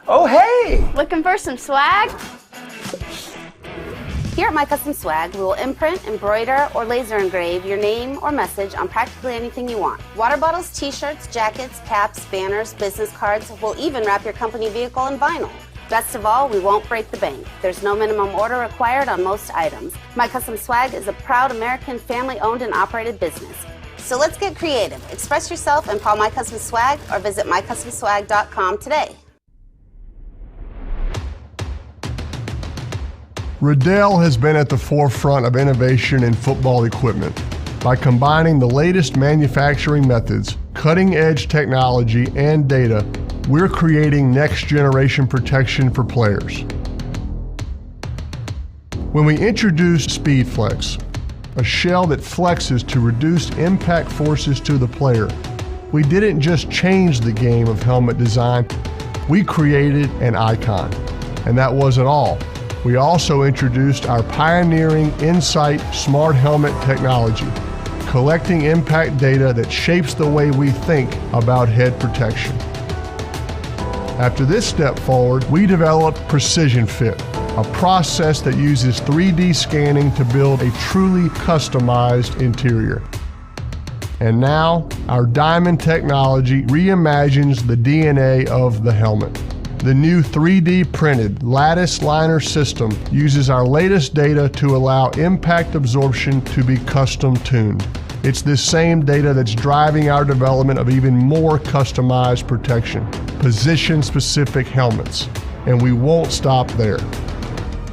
Oh, hey! Looking for some swag? Here at My Custom Swag, we will imprint, embroider, or laser engrave your name or message on practically anything you want. Water bottles, t-shirts, jackets, caps, banners, business cards. We'll even wrap your company vehicle in vinyl. Best of all, we won't break the bank. There's no minimum order required on most items. My Custom Swag is a proud American family-owned and operated business. So let's get creative. Express yourself and call My Custom Swag or visit mycustomswag.com today. Riddell has been at the forefront of innovation in football equipment. By combining the latest manufacturing methods, cutting-edge technology, and data, we're creating next-generation protection for players. When we introduced SpeedFlex, a shell that flexes to reduce impact forces to the player, we didn't just change the game of helmet design, we created an icon. And that wasn't all. We also introduced our pioneering Insight Smart Helmet technology, collecting impact data that shapes the way we think about head protection. After this step forward, we developed Precision Fit, a process that uses 3D scanning to build a truly customized interior. And now, our Diamond technology reimagines the DNA of the helmet. The new 3D printed lattice liner system uses our latest data to allow impact absorption to be custom tuned. It's this same data that's driving our development of even more customized protection, position-specific helmets. And we won't stop there.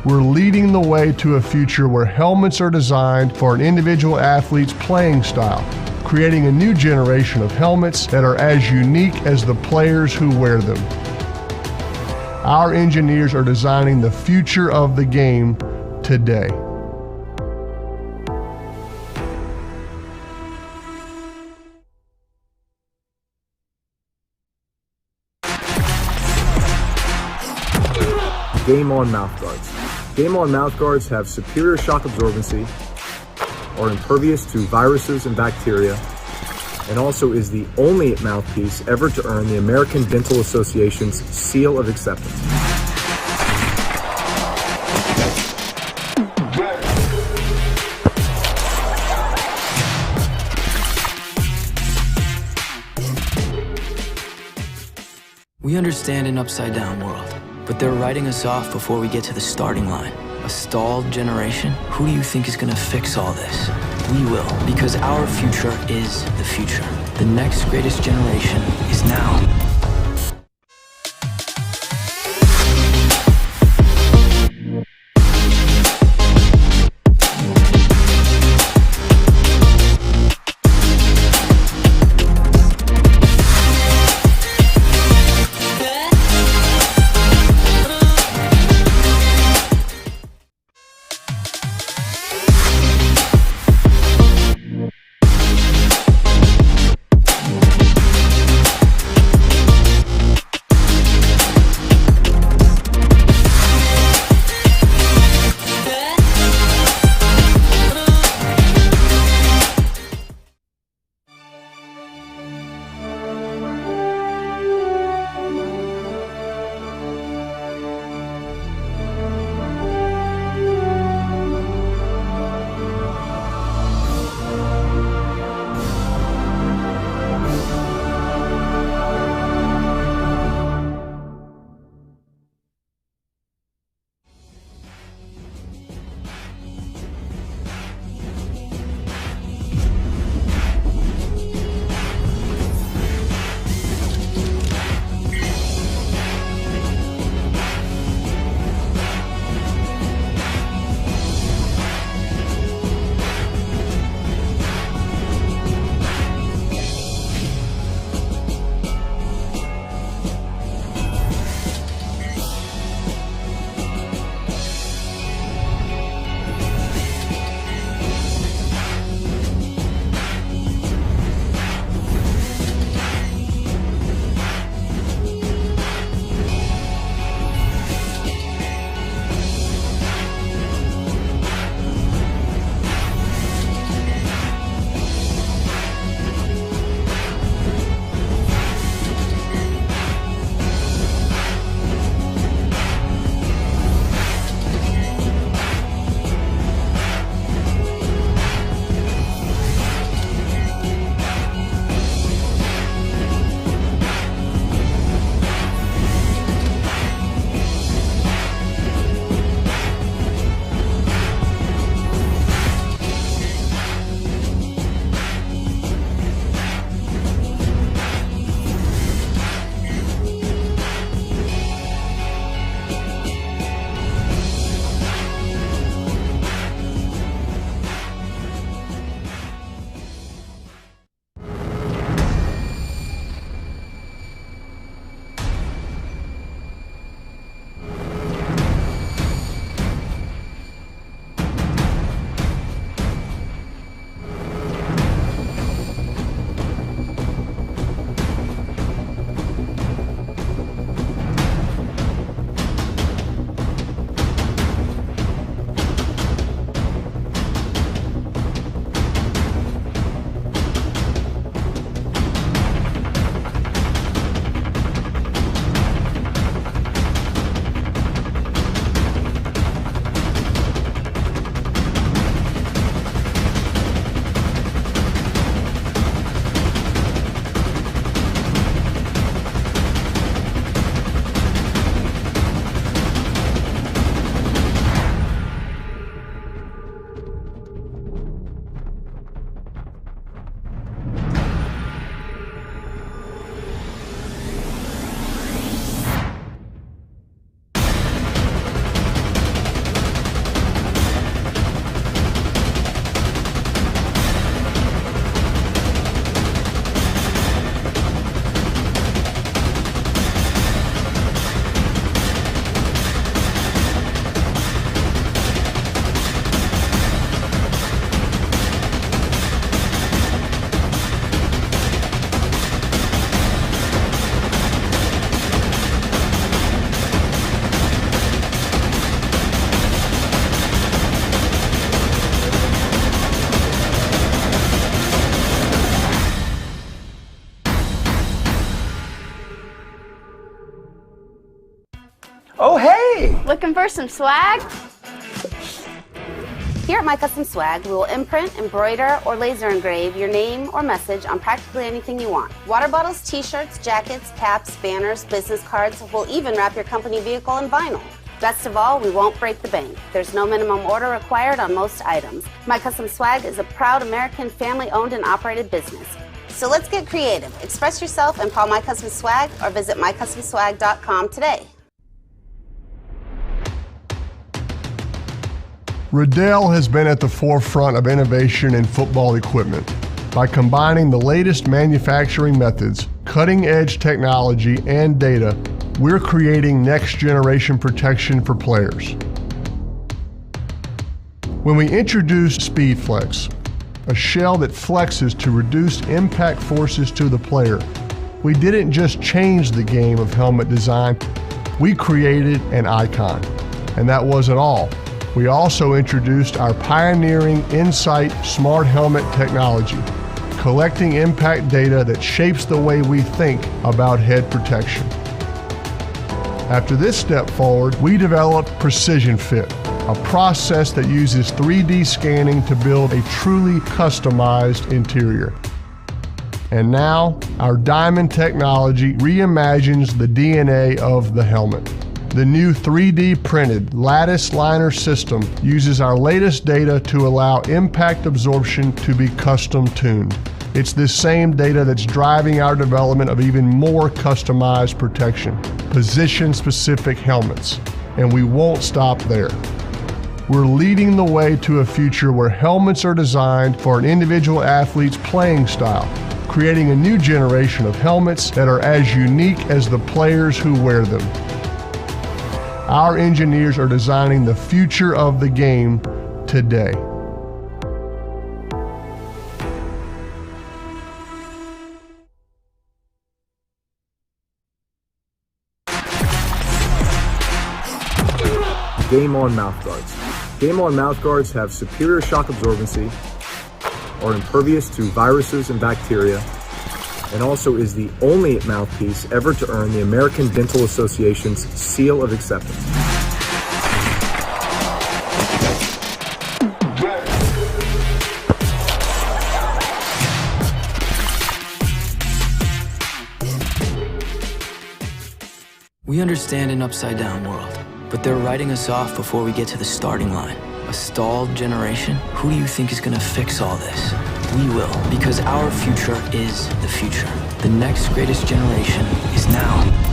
We're leading the way to a future where helmets are designed for an individual athlete's playing style, creating a new generation of helmets that are as unique as the players who wear them. Our engineers are designing the future of the game today. Game On mouthguards. Game On mouthguards have superior shock absorbency, are impervious to viruses and bacteria, and also is the only mouthpiece ever to earn the American Dental Association's seal of acceptance. We understand an upside-down world, but they're writing us off before we get to the starting line. A stalled generation? Who do you think is gonna fix all this? We will, because our future is the future. The next greatest generation is now. Looking for some swag? Here at My Custom Swag, we will imprint, embroider, or laser engrave your name or message on practically anything you want. Water bottles, t-shirts, jackets, caps, banners, business cards. We'll even wrap your company vehicle in vinyl. Best of all, we won't break the bank. There's no minimum order required on most items. My Custom Swag is a proud American family-owned and operated business. So let's get creative. Express yourself and call My Custom Swag or visit mycustomswag.com today. Riddell has been at the forefront of innovation in football equipment. By combining the latest manufacturing methods, cutting-edge technology, and data, we're creating next-generation protection for players. When we introduced SpeedFlex, a shell that flexes to reduce impact forces to the player, we didn't just change the game of helmet design, we created an icon. And that wasn't all. We also introduced our pioneering Insight Smart Helmet technology, collecting impact data that shapes the way we think about head protection. After this step forward, we developed Precision Fit, a process that uses 3D scanning to build a truly customized interior. And now, our diamond technology reimagines the DNA of the helmet. The new 3D printed lattice liner system uses our latest data to allow impact absorption to be custom tuned. It's this same data that's driving our development of even more customized protection, position-specific helmets. And we won't stop there. We're leading the way to a future where helmets are designed for an individual athlete's playing style, creating a new generation of helmets that are as unique as the players who wear them. Our engineers are designing the future of the game today. Game On mouthguards. Game On mouthguards have superior shock absorbency, are impervious to viruses and bacteria, and also is the only mouthpiece ever to earn the American Dental Association's seal of acceptance. We understand an upside-down world, but they're writing us off before we get to the starting line. A stalled generation? Who do you think is gonna fix all this? We will, because our future is the future. The next greatest generation is now.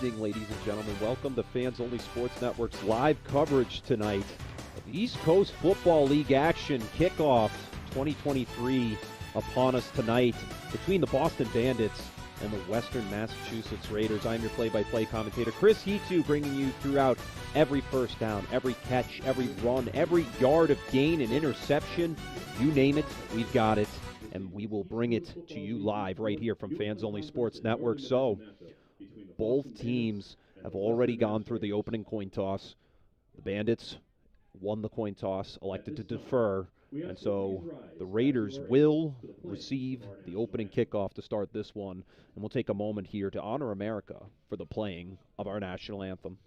evening, ladies and gentlemen. Welcome to Fans Only Sports Network's live coverage tonight of East Coast Football League action kickoff 2023 upon us tonight between the Boston Bandits and the Western Massachusetts Raiders. I'm your play-by-play commentator, Chris Heatu, bringing you throughout every first down, every catch, every run, every yard of gain and interception. You name it, we've got it, and we will bring it to you live right here from Fans Only Sports Network. So, both teams have already gone through the opening coin toss. The Bandits won the coin toss, elected to defer, and so the Raiders will receive the opening kickoff to start this one, and we'll take a moment here to honor America for the playing of our national anthem.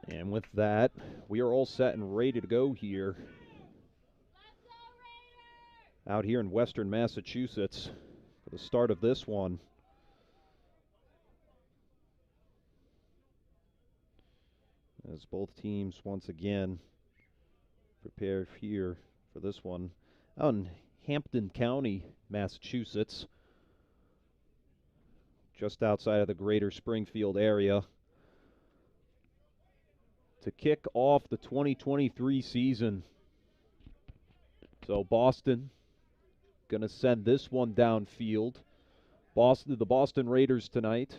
And with that, we are all set and ready to go here. Out here in Western Massachusetts for the start of this one. As both teams once again prepare here for this one. Out in Hampton County, Massachusetts. Just outside of the greater Springfield area. To kick off the 2023 season. So Boston going to send this one downfield. The Boston Raiders tonight.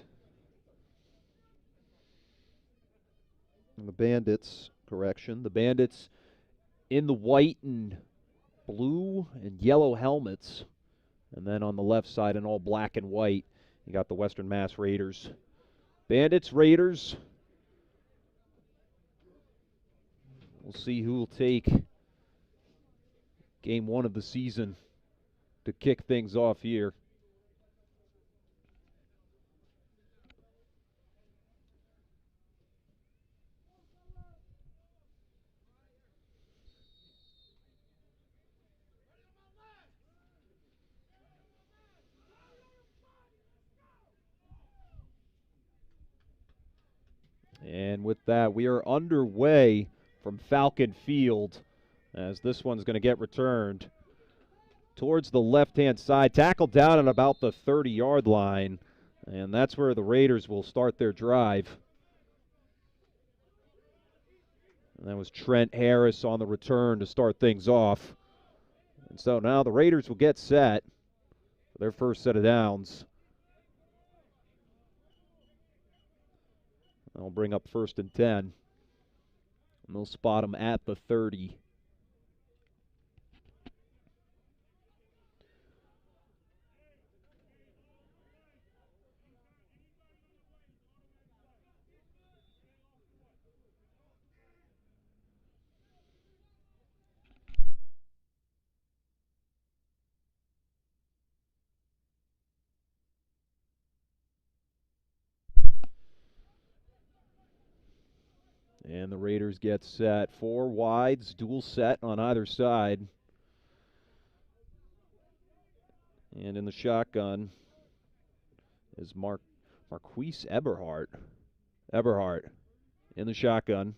And the Bandits in the white and blue and yellow helmets. And then on the left side in all black and white, you got the Western Mass Raiders. Bandits, Raiders. We'll see who will take game one of the season to kick things off here. And with that, we are underway from Falcon Field as this one's going to get returned towards the left-hand side, tackled down at about the 30-yard line, and that's where the Raiders will start their drive. And that was Trent Harris on the return to start things off. And so now the Raiders will get set for their first set of downs. They'll bring up 1st and 10. And they'll spot them at the 30. And the Raiders get set. 4 wides, dual set on either side. And in the shotgun is Marquise Eberhardt. Eberhardt in the shotgun.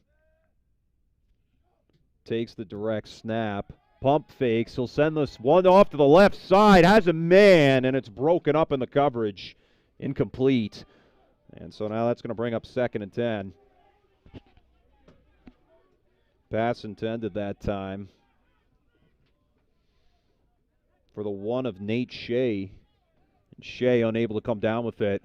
Takes the direct snap. Pump fakes. He'll send this one off to the left side. Has a man, and it's broken up in the coverage. Incomplete. And so now that's going to bring up 2nd and 10. Pass intended that time for the one of Nate Shea. And Shea unable to come down with it.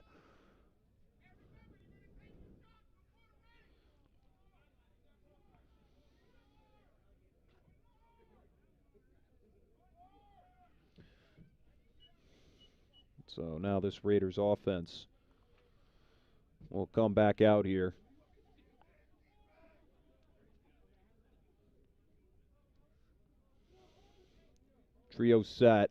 So now this Raiders offense will come back out here. Trio set.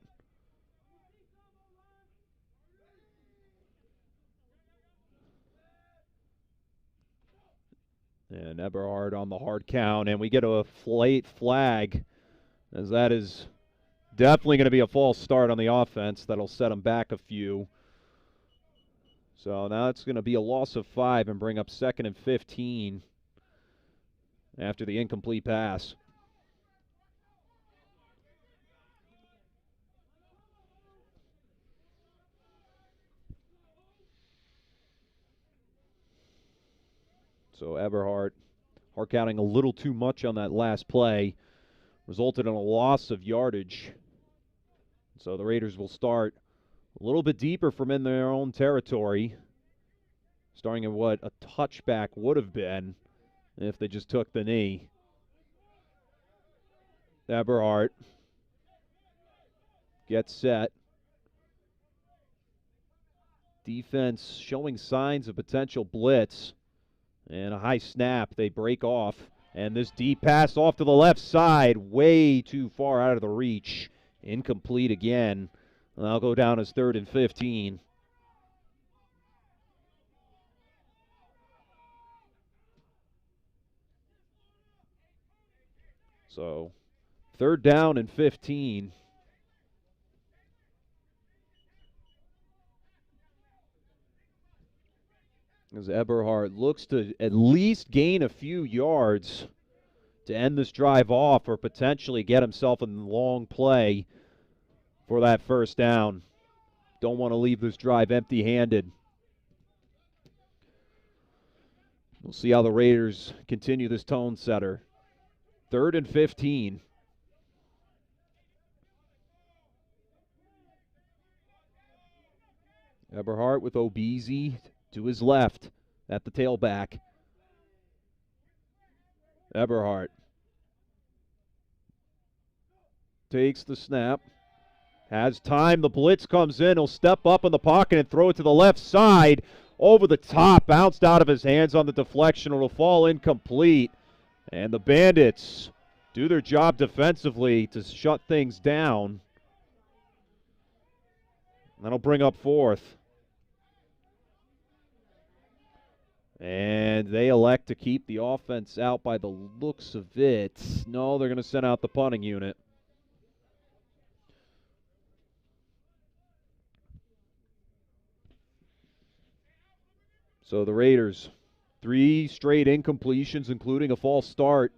And Eberhard on the hard count, and we get a late flag, as that is definitely going to be a false start on the offense. That'll set them back a few. So now it's going to be a loss of 5 and bring up 2nd and 15 after the incomplete pass. So Eberhardt hard counting a little too much on that last play. Resulted in a loss of yardage. So the Raiders will start a little bit deeper from in their own territory, starting at what a touchback would have been if they just took the knee. Eberhardt gets set. Defense showing signs of potential blitz. And a high snap, they break off. And this deep pass off to the left side, way too far out of the reach. Incomplete again. And that'll go down as 3rd and 15. So 3rd down and 15. As Eberhardt looks to at least gain a few yards to end this drive off, or potentially get himself in the long play for that 1st down. Don't want to leave this drive empty-handed. We'll see how the Raiders continue this tone setter. 3rd and 15. Eberhardt with Obeezy to his left at the tailback. Eberhardt takes the snap. Has time. The blitz comes in. He'll step up in the pocket and throw it to the left side. Over the top. Bounced out of his hands on the deflection. It'll fall incomplete. And the Bandits do their job defensively to shut things down. That'll bring up 4th. And they elect to keep the offense out by the looks of it. No, they're going to send out the punting unit. So the Raiders, 3 straight incompletions, including a false start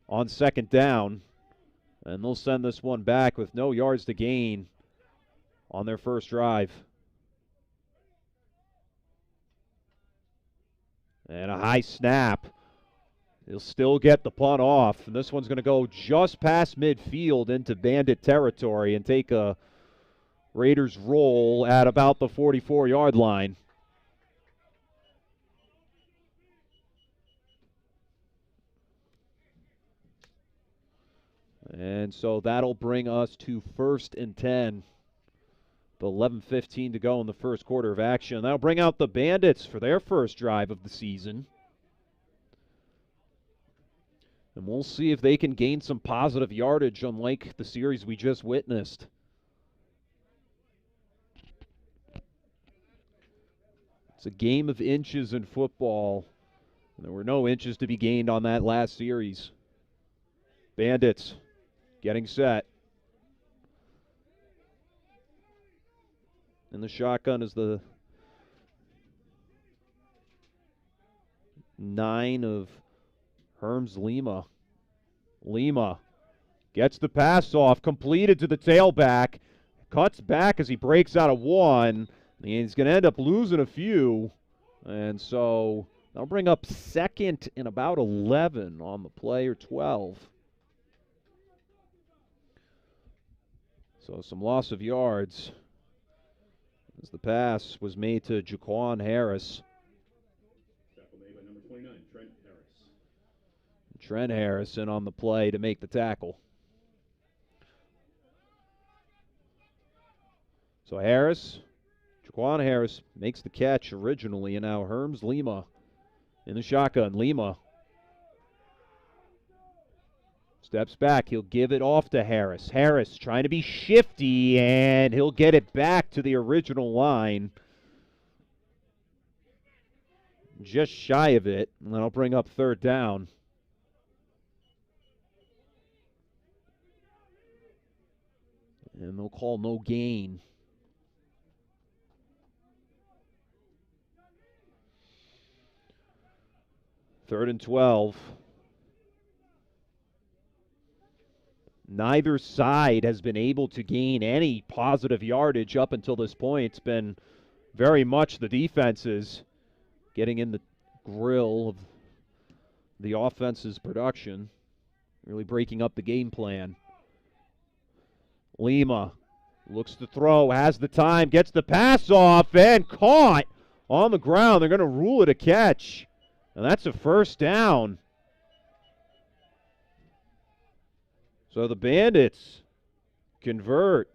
on 2nd down. And they'll send this one back with no yards to gain on their first drive. And a high snap. He'll still get the punt off. And this one's going to go just past midfield into Bandit territory and take a Raiders roll at about the 44-yard line. And so that'll bring us to 1st and 10. The 11:15 to go in the first quarter of action. That'll bring out the Bandits for their first drive of the season. And we'll see if they can gain some positive yardage unlike the series we just witnessed. It's a game of inches in football. There were no inches to be gained on that last series. Bandits getting set. And the shotgun is the 9 of Herms Lima. Lima gets the pass off, completed to the tailback, cuts back as he breaks out of one. He's going to end up losing a few, and so they'll bring up second and about 11 on the play, or 12. So some loss of yards as the pass was made to Jaquan Harris. Tackle made by number 29, Trent Harris. Trent Harrison on the play to make the tackle. So Jaquan Harris makes the catch originally, and now Herms Lima in the shotgun. Lima steps back. He'll give it off to Harris. Harris trying to be shifty, and he'll get it back to the original line. Just shy of it, and that'll bring up third down. And they'll call no gain. Third and 12. Neither side has been able to gain any positive yardage up until this point. It's been very much the defenses getting in the grill of the offense's production, really breaking up the game plan. Lima looks to throw, has the time, gets the pass off, and caught on the ground. They're going to rule it a catch, and that's a first down. So the Bandits convert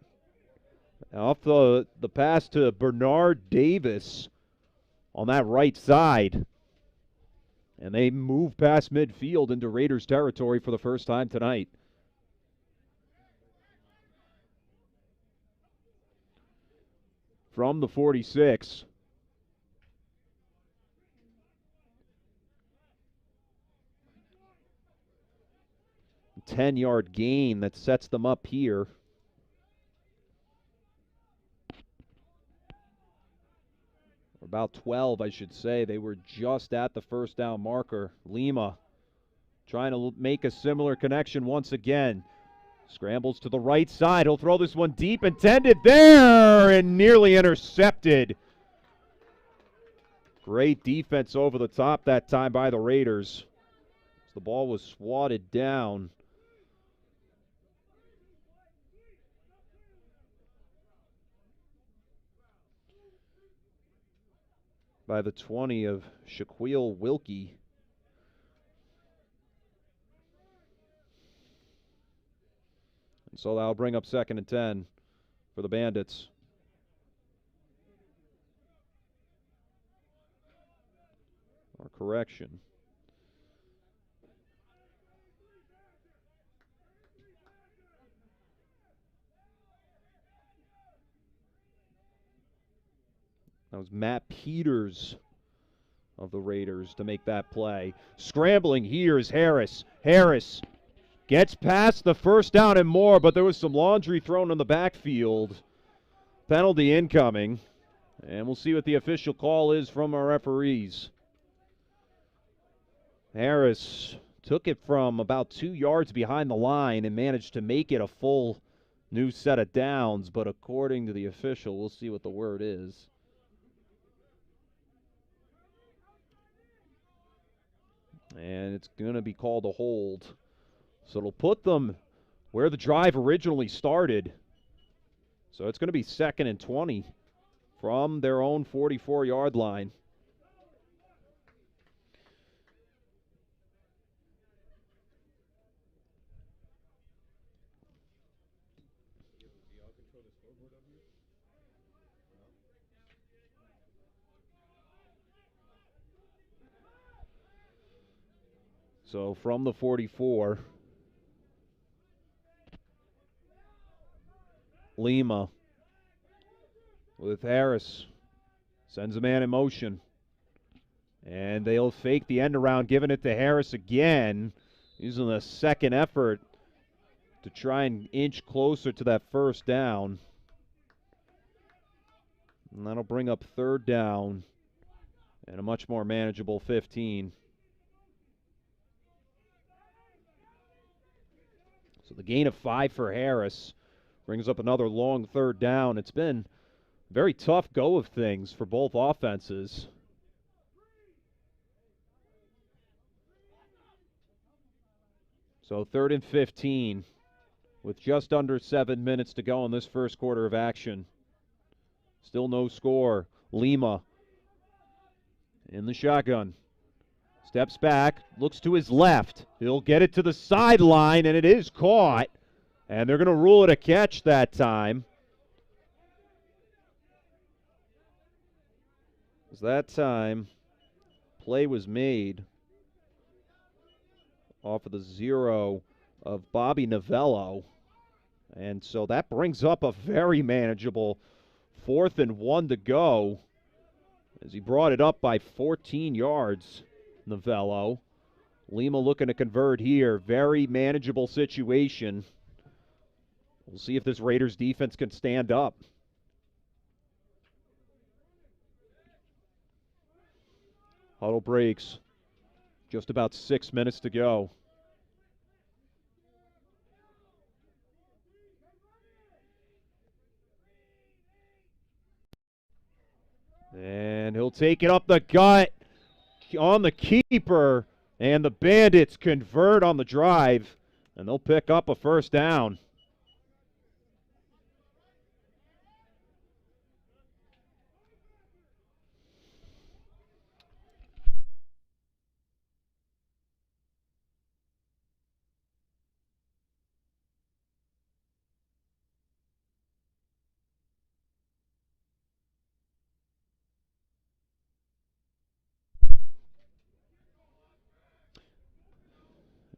off the pass to Bernard Davis on that right side. And they move past midfield into Raiders territory for the first time tonight. From the 46. A 10-yard gain that sets them up here. About 12, I should say. They were just at the first down marker. Lima trying to make a similar connection once again. Scrambles to the right side. He'll throw this one deep, intended there, and nearly intercepted. Great defense over the top that time by the Raiders. The ball was swatted down. By the 20 of Shaquille Wilkie. And so that'll bring up second and 10 for the Bandits. Or correction. That was Matt Peters of the Raiders to make that play. Scrambling here is Harris. Harris gets past the first down and more, but there was some laundry thrown in the backfield. Penalty incoming. And we'll see what the official call is from our referees. Harris took it from about 2 yards behind the line and managed to make it a full new set of downs, but according to the official, we'll see what the word is. And it's going to be called a hold. So it'll put them where the drive originally started. So it's going to be second and 20 from their own 44-yard line. So from the 44, Lima with Harris. Sends a man in motion. And they'll fake the end around, giving it to Harris again, using the second effort to try and inch closer to that first down. And that'll bring up third down and a much more manageable 15. So the gain of 5 for Harris brings up another long third down. It's been a very tough go of things for both offenses. So 3rd and 15 with just under 7 minutes to go in this first quarter of action. Still no score. Lima in the shotgun. Steps back, looks to his left. He'll get it to the sideline, and it is caught. And they're going to rule it a catch that time. As that time, play was made off of the 0 of Bobby Novello. And so that brings up a very manageable 4th and 1 to go as he brought it up by 14 yards, Novello. Lima looking to convert here. Very manageable situation. We'll see if this Raiders defense can stand up. Huddle breaks. Just about 6 minutes to go. And he'll take it up the gut on the keeper. And the Bandits convert on the drive. And they'll pick up a first down.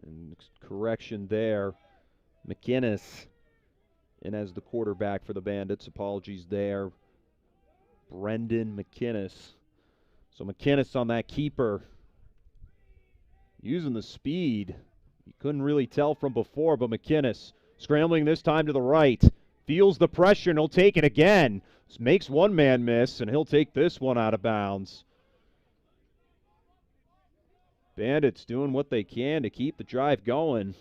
And correction there. McInnes in as the quarterback for the Bandits. Apologies there. Brendan McInnes. So McInnes on that keeper. Using the speed. You couldn't really tell from before, but McInnes scrambling this time to the right. Feels the pressure and he'll take it again. Makes one man miss and he'll take this one out of bounds. Bandits doing what they can to keep the drive going.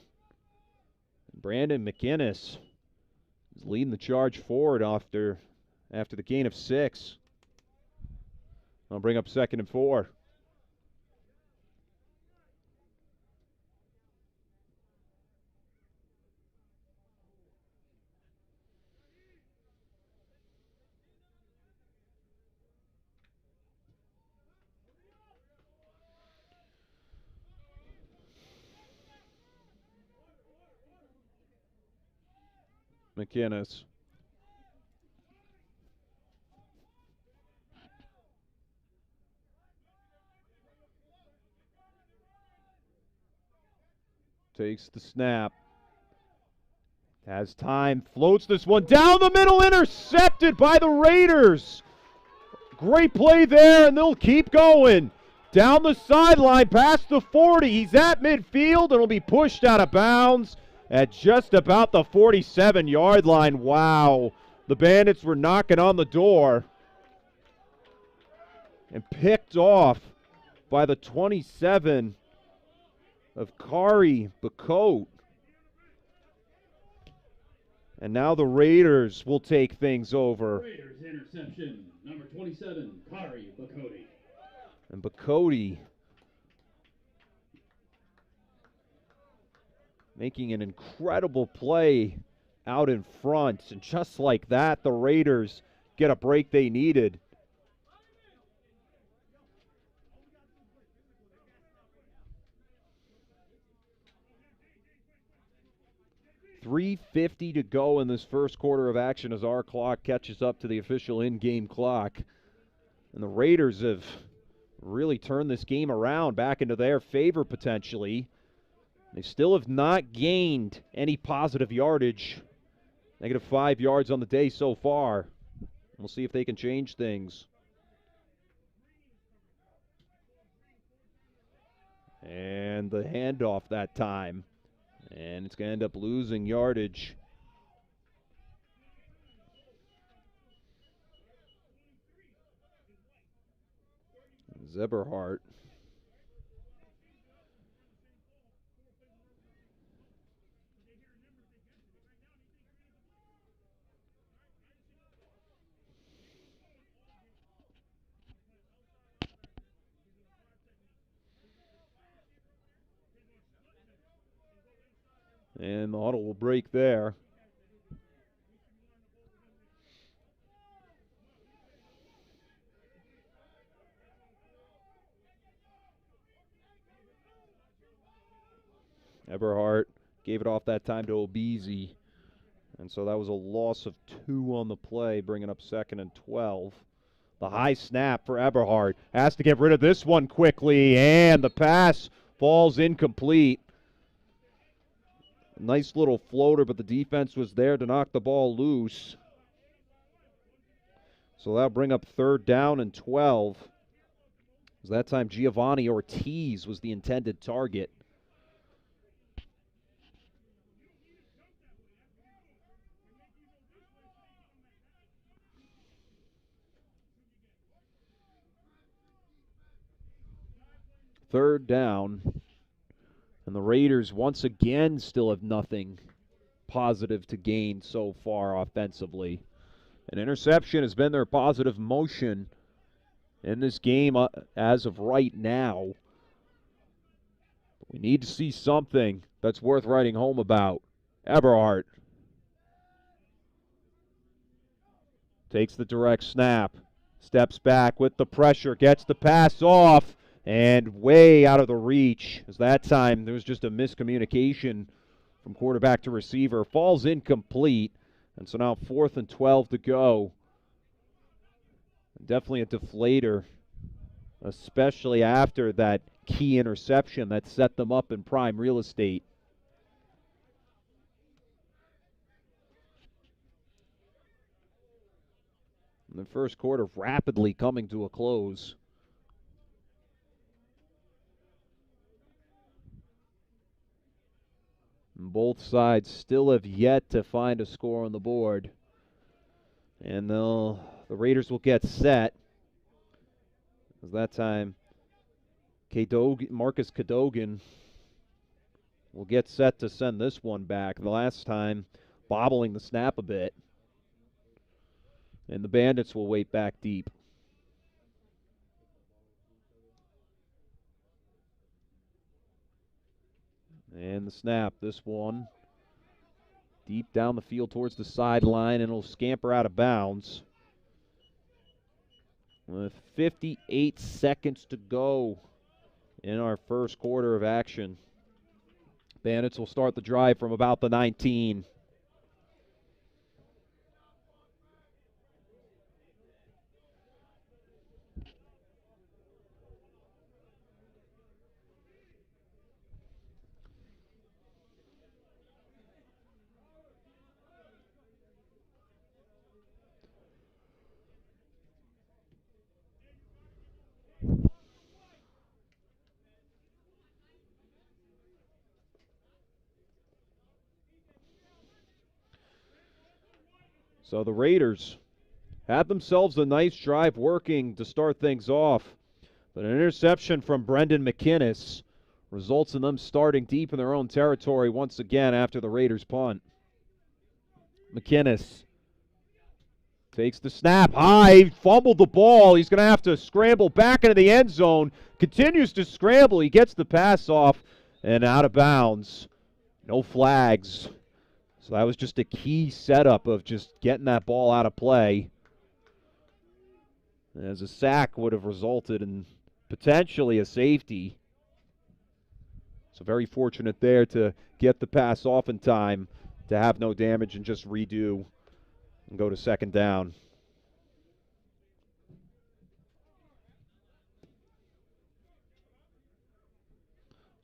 Brandon McInnes is leading the charge forward after the gain of 6. I'll bring up 2nd and 4. McInnes. Takes the snap. Has time. Floats this one down the middle. Intercepted by the Raiders. Great play there, and they'll keep going. Down the sideline, past the 40. He's at midfield, and will be pushed out of bounds at just about the 47-yard line. Wow. The Bandits were knocking on the door. And picked off by the 27 of Kari Bacote. And now the Raiders will take things over. Raiders interception, number 27, Kari Bacote. And Bacote making an incredible play out in front. And just like that, the Raiders get a break they needed. .350 to go in this first quarter of action as our clock catches up to the official in-game clock. And the Raiders have really turned this game around back into their favor potentially. They still have not gained any positive yardage. -5 yards on the day so far. We'll see if they can change things. And the handoff that time. And it's going to end up losing yardage. Zeberhart. And the huddle will break there. Eberhardt gave it off that time to Obizi. And so that was a loss of 2 on the play, bringing up 2nd and 12. The high snap for Eberhardt. Has to get rid of this one quickly, and the pass falls incomplete. Nice little floater, but the defense was there to knock the ball loose. So that'll bring up 3rd down and 12. That time Giovanni Ortiz was the intended target. Third down, and the Raiders once again still have nothing positive to gain so far offensively. An interception has been their positive motion in this game as of right now. We need to see something that's worth writing home about. Eberhardt takes the direct snap, steps back with the pressure, gets the pass off, and way out of the reach. As that time there was just a miscommunication from quarterback to receiver. Falls incomplete, and so now 4th and 12 to go. Definitely a deflator, especially after that key interception that set them up in prime real estate. And the first quarter rapidly coming to a close. And both sides still have yet to find a score on the board. And the Raiders will get set. As that time, Marcus Cadogan will get set to send this one back. The last time, bobbling the snap a bit. And the Bandits will wait back deep. And the snap, this one deep down the field towards the sideline, and it'll scamper out of bounds. With 58 seconds to go in our first quarter of action. Bandits will start the drive from about the 19. So the Raiders had themselves a nice drive working to start things off. But an interception from Brendan McInnes results in them starting deep in their own territory once again after the Raiders punt. McInnes takes the snap high, fumbled the ball. He's going to have to scramble back into the end zone. Continues to scramble. He gets the pass off and out of bounds. No flags. So that was just a key setup of just getting that ball out of play. As a sack would have resulted in potentially a safety. So very fortunate there to get the pass off in time to have no damage and just redo and go to 2nd down.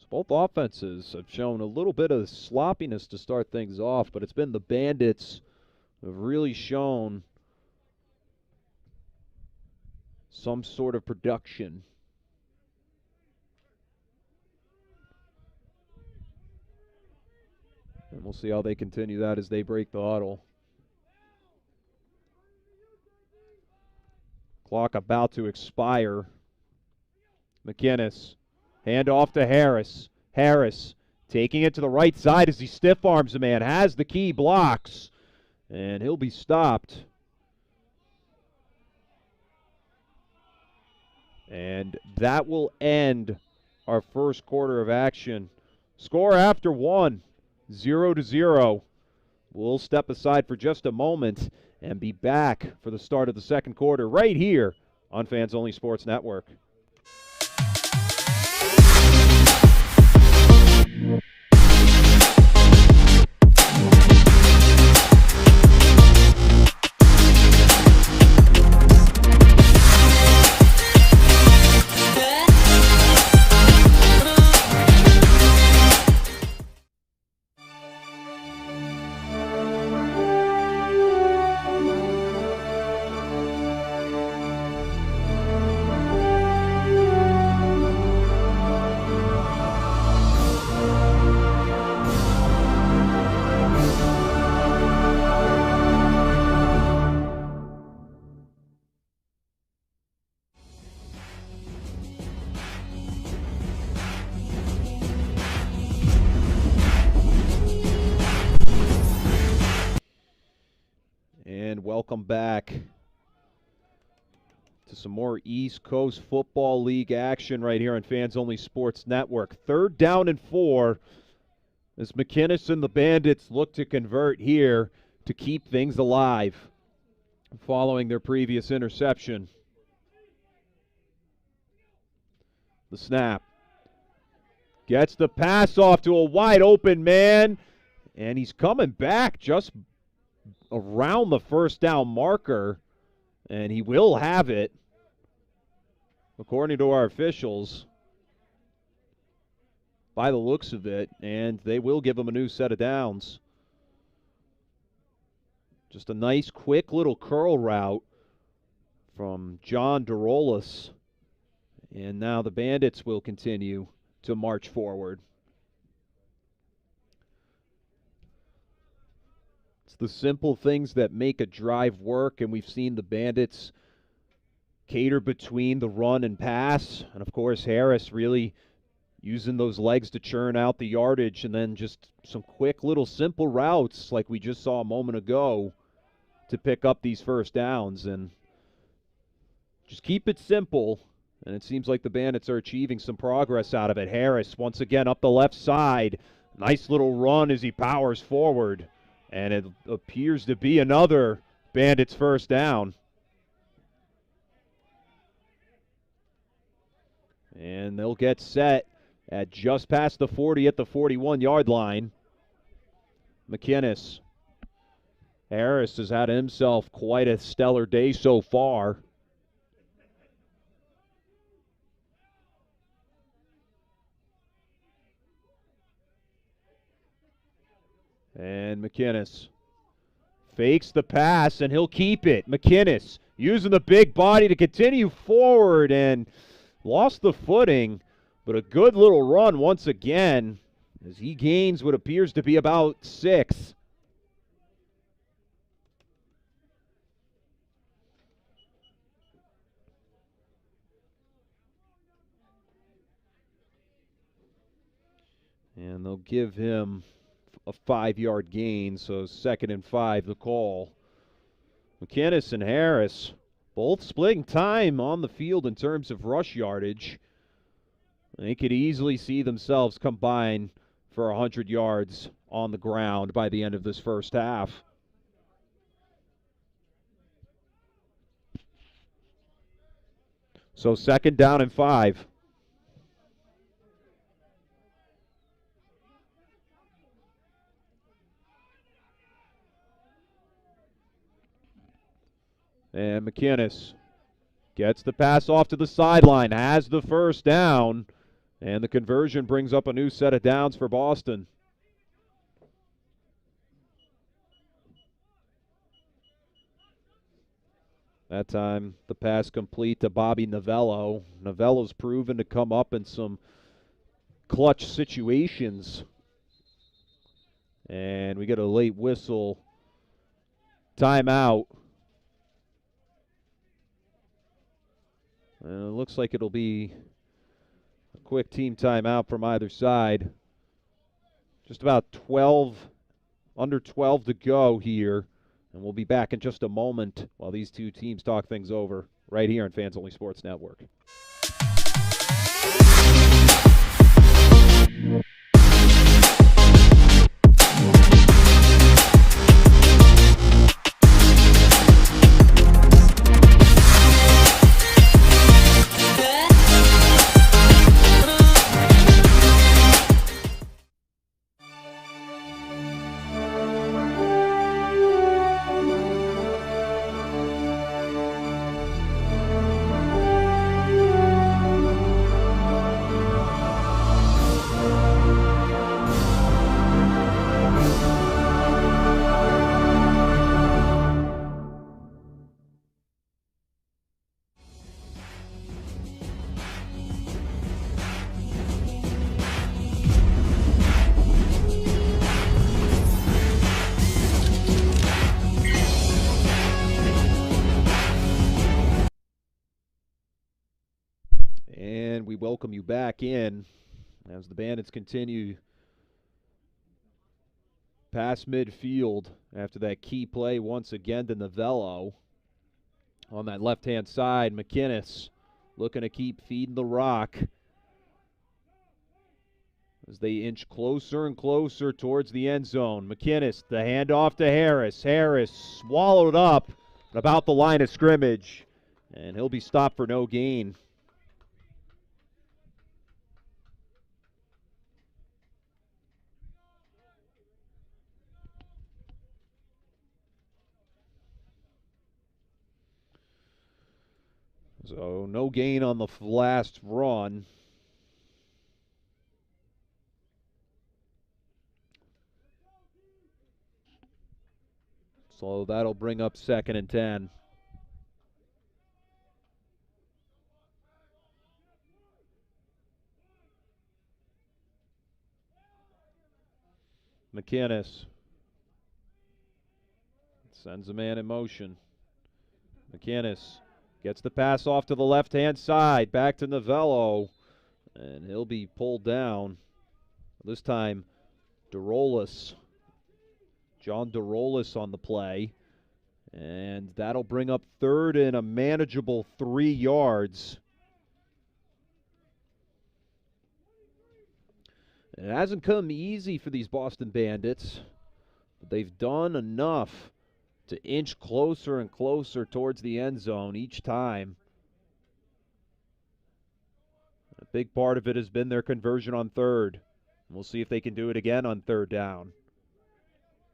Both offenses have shown a little bit of sloppiness to start things off, but it's been the Bandits who have really shown some sort of production. And we'll see how they continue that as they break the huddle. Clock about to expire. McInnes, hand off to Harris. Harris taking it to the right side as he stiff arms a man, has the key, blocks, and he'll be stopped. And that will end our first quarter of action. Score after one, 0-0. We'll step aside for just a moment and be back for the start of the second quarter right here on Fans Only Sports Network. And welcome back to some more East Coast Football League action right here on Fans Only Sports Network. 3rd down and 4 as McInnes and the Bandits look to convert here to keep things alive following their previous interception. The snap. Gets the pass off to a wide open man, and he's coming back just around the first down marker, and he will have it, according to our officials, by the looks of it, and they will give him a new set of downs. Just a nice, quick little curl route from John Derolis, and now the Bandits will continue to march forward. The simple things that make a drive work, and we've seen the Bandits cater between the run and pass, and of course Harris really using those legs to churn out the yardage, and then just some quick little simple routes like we just saw a moment ago to pick up these first downs. And just keep it simple, and it seems like the Bandits are achieving some progress out of it. Harris once again up the left side, nice little run as he powers forward. And it appears to be another Bandits first down. And they'll get set at just past the 40 at the 41-yard line. McInnes. Harris has had himself quite a stellar day so far. And McInnes fakes the pass, and he'll keep it. McInnes using the big body to continue forward and lost the footing, but a good little run once again as he gains what appears to be about 6. And they'll give him a 5-yard gain, so 2nd and 5 the call. McInnes and Harris both splitting time on the field in terms of rush yardage. They could easily see themselves combine for 100 yards on the ground by the end of this first half. So 2nd down and 5. And McInnes gets the pass off to the sideline, has the first down, and the conversion brings up a new set of downs for Boston. That time, the pass complete to Bobby Novello. Novello's proven to come up in some clutch situations And we get a late whistle. Timeout. And it looks like it'll be a quick team timeout from either side. Just about under 12 to go here. And we'll be back in just a moment while these two teams talk things over right here on Fans Only Sports Network. And we welcome you back in as the Bandits continue past midfield after that key play once again to Novello. On that left-hand side, McInnes looking to keep feeding the rock as they inch closer and closer towards the end zone. McInnes, the handoff to Harris. Harris swallowed up about the line of scrimmage, and he'll be stopped for no gain. So no gain on the last run. So that'll bring up 2nd and 10. McInnes sends a man in motion. McInnes gets the pass off to the left-hand side, back to Novello, and he'll be pulled down. This time, John DeRolis on the play, and that'll bring up 3rd and a manageable 3 yards. It hasn't come easy for these Boston Bandits, but they've done enough to inch closer and closer towards the end zone each time. A big part of it has been their conversion on 3rd. We'll see if they can do it again on 3rd down.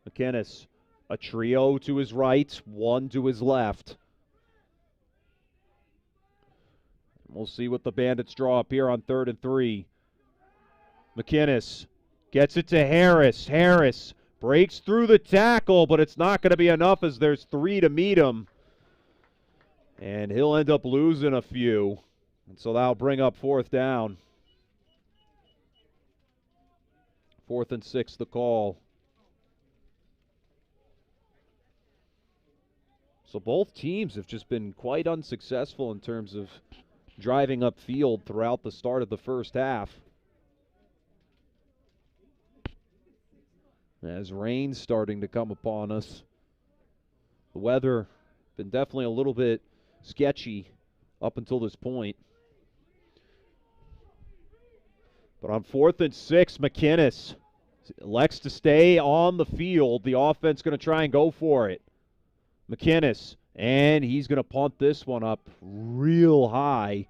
McInnes, a trio to his right, 1 to his left. We'll see what the Bandits draw up here on 3rd and 3. McInnes gets it to Harris. Harris breaks through the tackle, but it's not going to be enough as there's 3 to meet him. And he'll end up losing a few. And so that'll bring up 4th down. 4th and 6 the call. So both teams have just been quite unsuccessful in terms of driving upfield throughout the start of the first half. As rain's starting to come upon us. The weather been definitely a little bit sketchy up until this point. But on 4th and 6, McInnes elects to stay on the field. The offense going to try and go for it. McInnes, and he's going to punt this one up real high.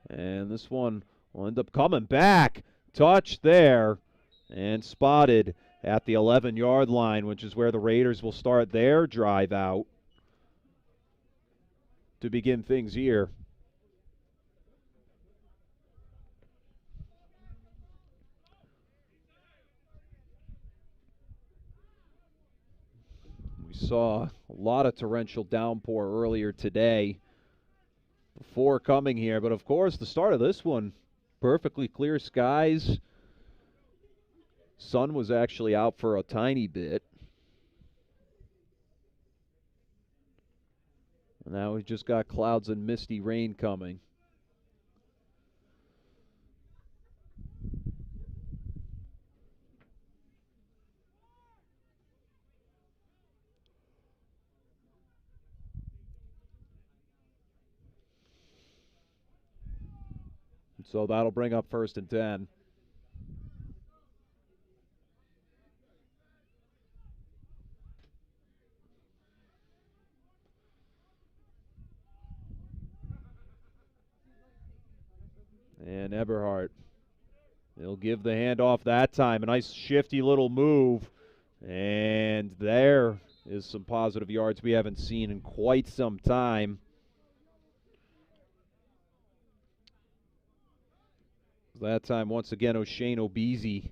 And this one will end up coming back. Touch there and spotted at the 11-yard line, which is where the Raiders will start their drive out to begin things here. We saw a lot of torrential downpour earlier today before coming here, but of course the start of this one, perfectly clear skies. Sun was actually out for a tiny bit. And now we've just got clouds and misty rain coming. So that'll bring up 1st and 10. And Eberhardt, he'll give the handoff that time. A nice shifty little move. And there is some positive yards we haven't seen in quite some time. That time, once again, O'Shane Obeezy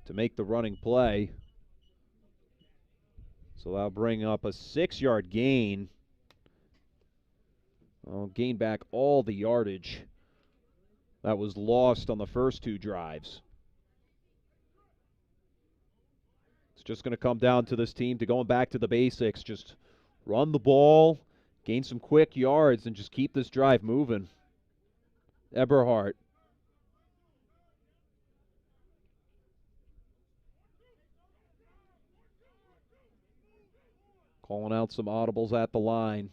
to make the running play. So that'll bring up a 6-yard gain. I'll gain back all the yardage that was lost on the first 2 drives. It's just going to come down to this team to going back to the basics. Just run the ball, gain some quick yards, and just keep this drive moving. Eberhardt. Calling out some audibles at the line.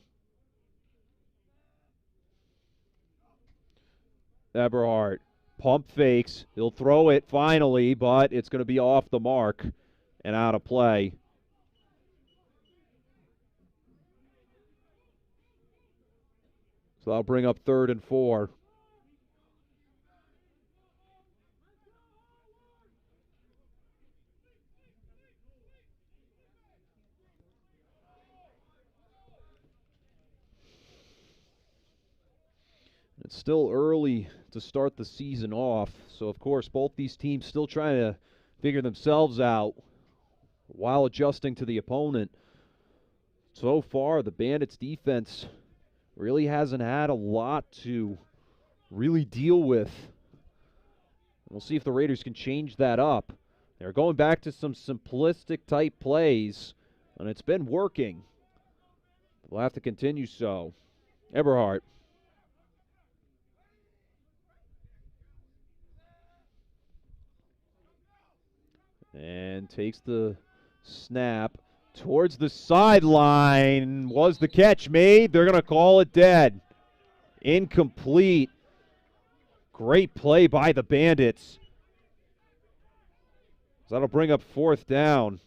Eberhardt, pump fakes. He'll throw it finally, but it's going to be off the mark and out of play. So that'll bring up 3rd and 4. It's still early to start the season off, so of course both these teams still trying to figure themselves out while adjusting to the opponent. So far, the Bandits' defense really hasn't had a lot to really deal with. We'll see if the Raiders can change that up. They're going back to some simplistic type plays, and it's been working. We'll have to continue so. Eberhardt. And takes the snap towards the sideline. Was the catch made? They're going to call it dead. Incomplete. Great play by the Bandits. So that'll bring up 4th down.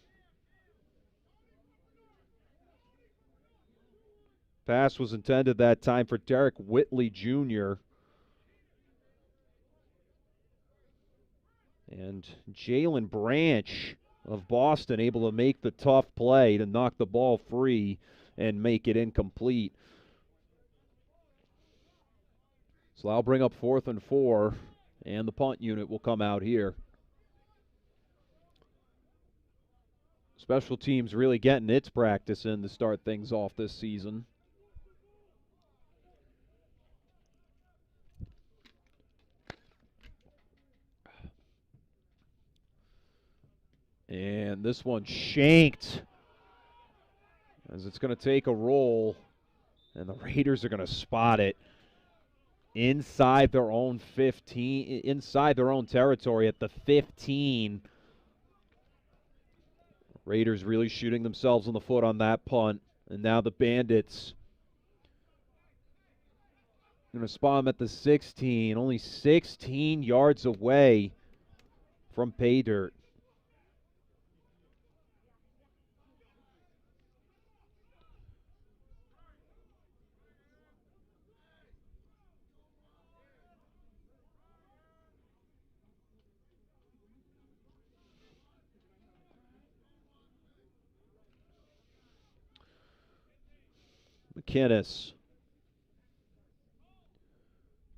Pass was intended that time for Derek Whitley Jr. And Jalen Branch of Boston able to make the tough play to knock the ball free and make it incomplete. So I'll bring up 4th and 4, and the punt unit will come out here. Special teams really getting its practice in to start things off this season. And this one shanked as it's going to take a roll, and the Raiders are going to spot it inside their own 15, inside their own territory at the 15. Raiders really shooting themselves in the foot on that punt, and now the Bandits going to spot them at the 16, only 16 yards away from pay dirt. McInnes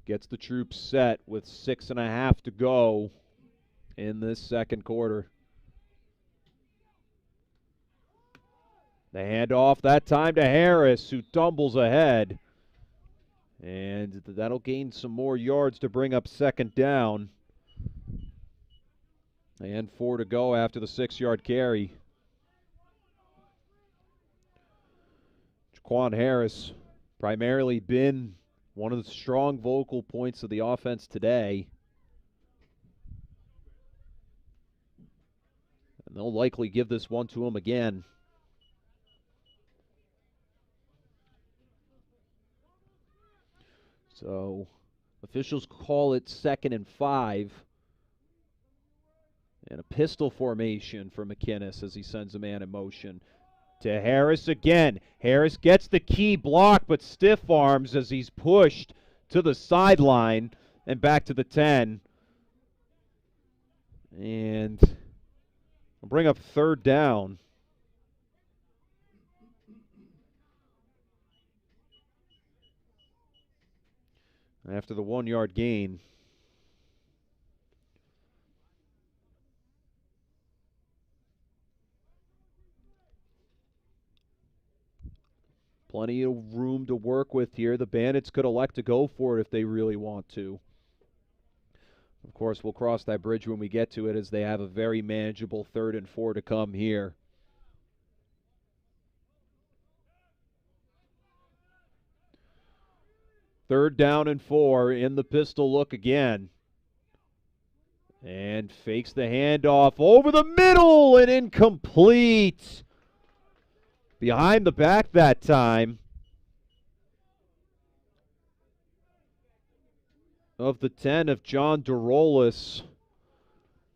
gets the troops set with 6.5 to go in this second quarter. The handoff that time to Harris, who tumbles ahead. And that'll gain some more yards to bring up 2nd down. And 4 to go after the 6-yard carry. Jaquan Harris primarily been one of the strong vocal points of the offense today. And they'll likely give this one to him again. So officials call it 2nd and 5. And a pistol formation for McInnis as he sends a man in motion. To Harris again. Harris gets the key block, but stiff arms as he's pushed to the sideline and back to the 10. And we'll bring up 3rd down. After the 1-yard gain. Plenty of room to work with here. The Bandits could elect to go for it if they really want to. Of course, we'll cross that bridge when we get to it, as they have a very manageable 3rd and 4 to come here. Third down and 4 in the pistol look again. And fakes the handoff over the middle and incomplete. Behind the back that time of the 10 of John Durolis.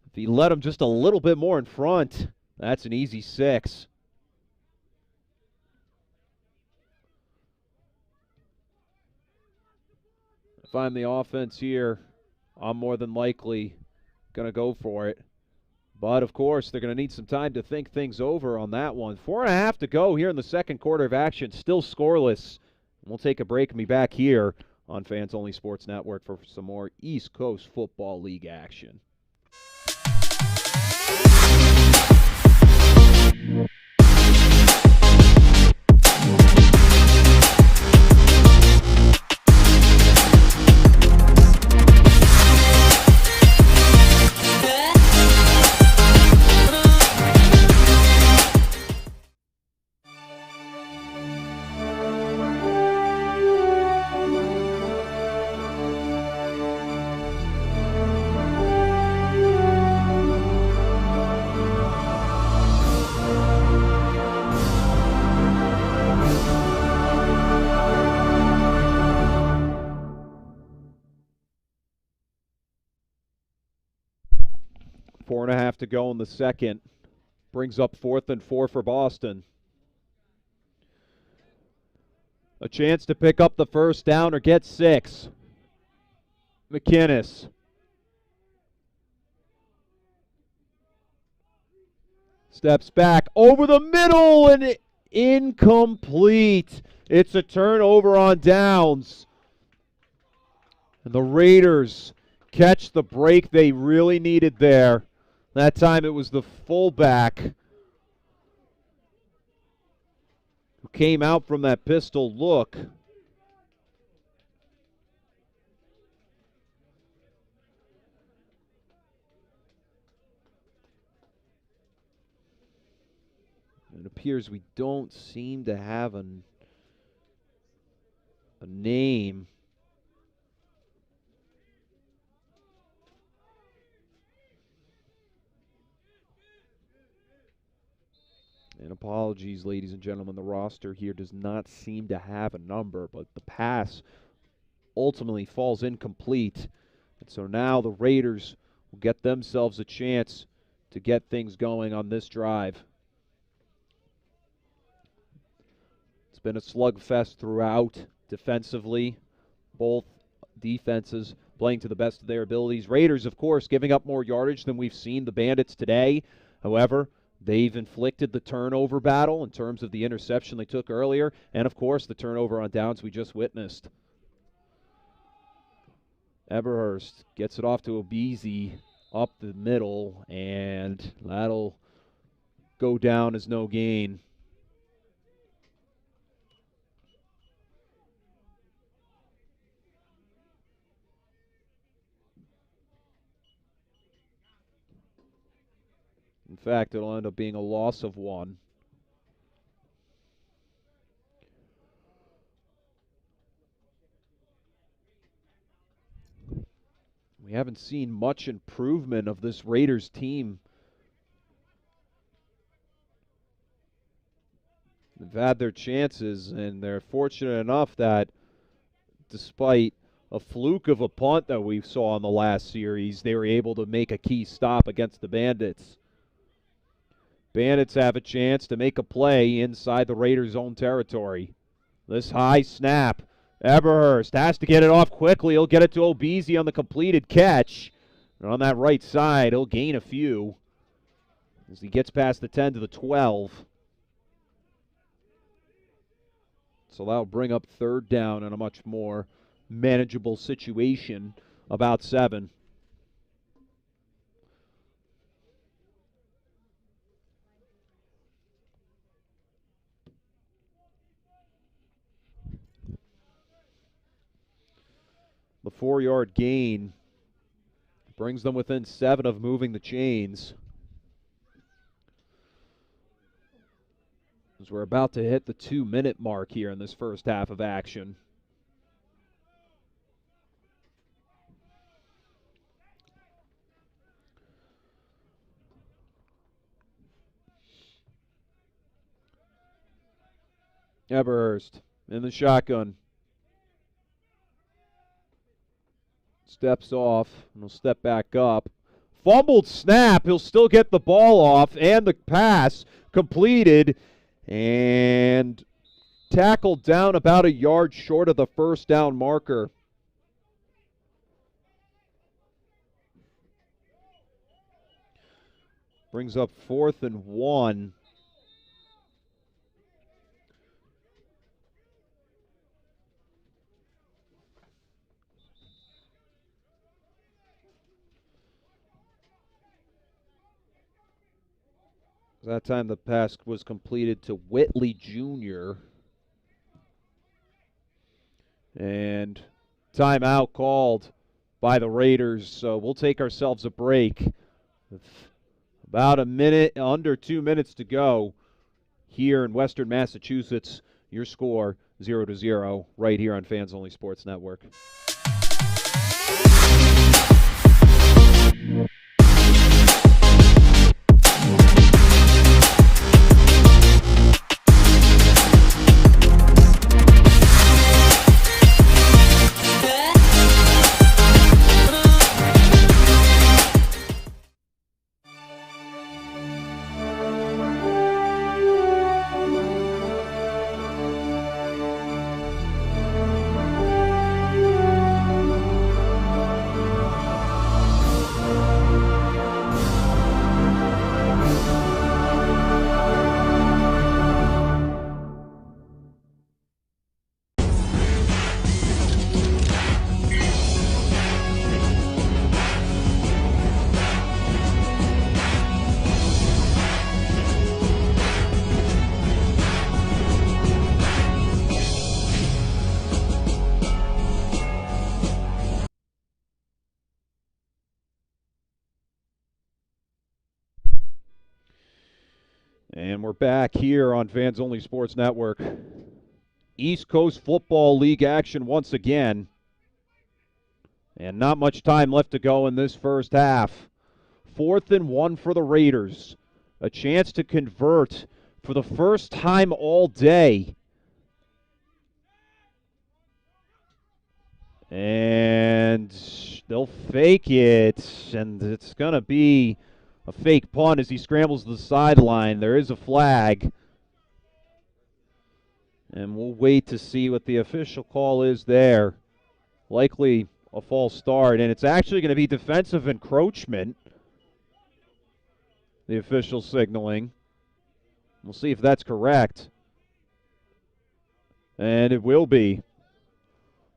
If he let him just a little bit more in front, that's an easy 6. If I'm the offense here, I'm more than likely going to go for it. But, of course, they're going to need some time to think things over on that one. 4.5 to go here in the second quarter of action. Still scoreless. We'll take a break and be back here on Fans Only Sports Network for some more East Coast Football League action. Four and a half to go in the second. Brings up 4th and 4 for Boston. A chance to pick up the first down or get 6. McInnis. Steps back over the middle and incomplete. It's a turnover on downs. And the Raiders catch the break they really needed there. That time it was the fullback who came out from that pistol look. It appears we don't seem to have a name. And apologies, ladies and gentlemen, the roster here does not seem to have a number, but the pass ultimately falls incomplete. And so now the Raiders will get themselves a chance to get things going on this drive. It's been a slugfest throughout defensively. Both defenses playing to the best of their abilities. Raiders, of course, giving up more yardage than we've seen the Bandits today. However, they've inflicted the turnover battle in terms of the interception they took earlier, and, of course, the turnover on downs we just witnessed. Eberhurst gets it off to Obizi up the middle, and that'll go down as no gain. In fact, it'll end up being a loss of 1. We haven't seen much improvement of this Raiders team. They've had their chances, and they're fortunate enough that despite a fluke of a punt that we saw in the last series, they were able to make a key stop against the Bandits. Bandits have a chance to make a play inside the Raiders' own territory. This high snap. Eberhurst has to get it off quickly. He'll get it to Obeezy on the completed catch. And on that right side, he'll gain a few as he gets past the 10 to the 12. So that'll bring up 3rd down in a much more manageable situation, about 7. The 4-yard gain brings them within 7 of moving the chains. As we're about to hit the 2-minute mark here in this first half of action. Eberhurst in the shotgun. Steps off, and he'll step back up. Fumbled snap. He'll still get the ball off, and the pass completed, and tackled down about a yard short of the first down marker. Brings up 4th and 1. That time the pass was completed to Whitley Jr. And timeout called by the Raiders, so we'll take ourselves a break. With about a minute, under 2 minutes to go here in Western Massachusetts. Your score 0-0 right here on Fans Only Sports Network. And we're back here on Fans Only Sports Network. East Coast Football League action once again. And not much time left to go in this first half. 4th and 1 for the Raiders. A chance to convert for the first time all day. And they'll fake it, and it's going to be a fake punt as he scrambles to the sideline. There is a flag. And we'll wait to see what the official call is there. Likely a false start, and it's actually going to be defensive encroachment, the official signaling. We'll see if that's correct. And it will be.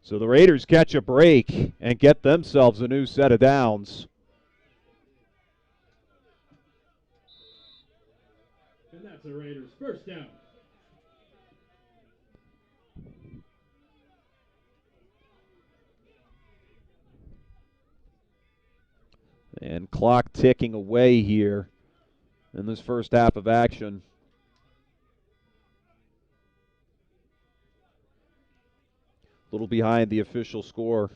So the Raiders catch a break and get themselves a new set of downs. And that's the Raiders' first down. And clock ticking away here in this first half of action. A little behind the official score,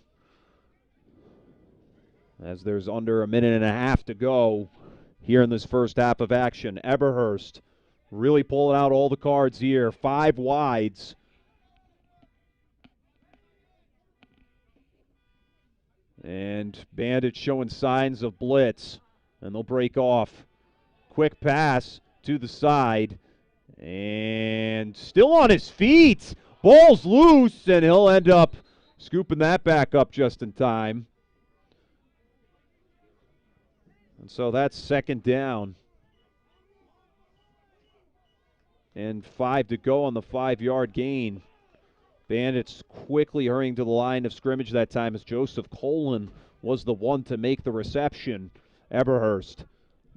as there's under a minute and a half to go here in this first half of action. Eberhurst really pulling out all the cards here. 5 wides. And Bandits showing signs of blitz, and they'll break off. Quick pass to the side, and still on his feet. Ball's loose, and he'll end up scooping that back up just in time. And so that's second down. And 5 to go on the 5-yard gain. Bandits quickly hurrying to the line of scrimmage that time, as Joseph Colin was the one to make the reception. Eberhurst,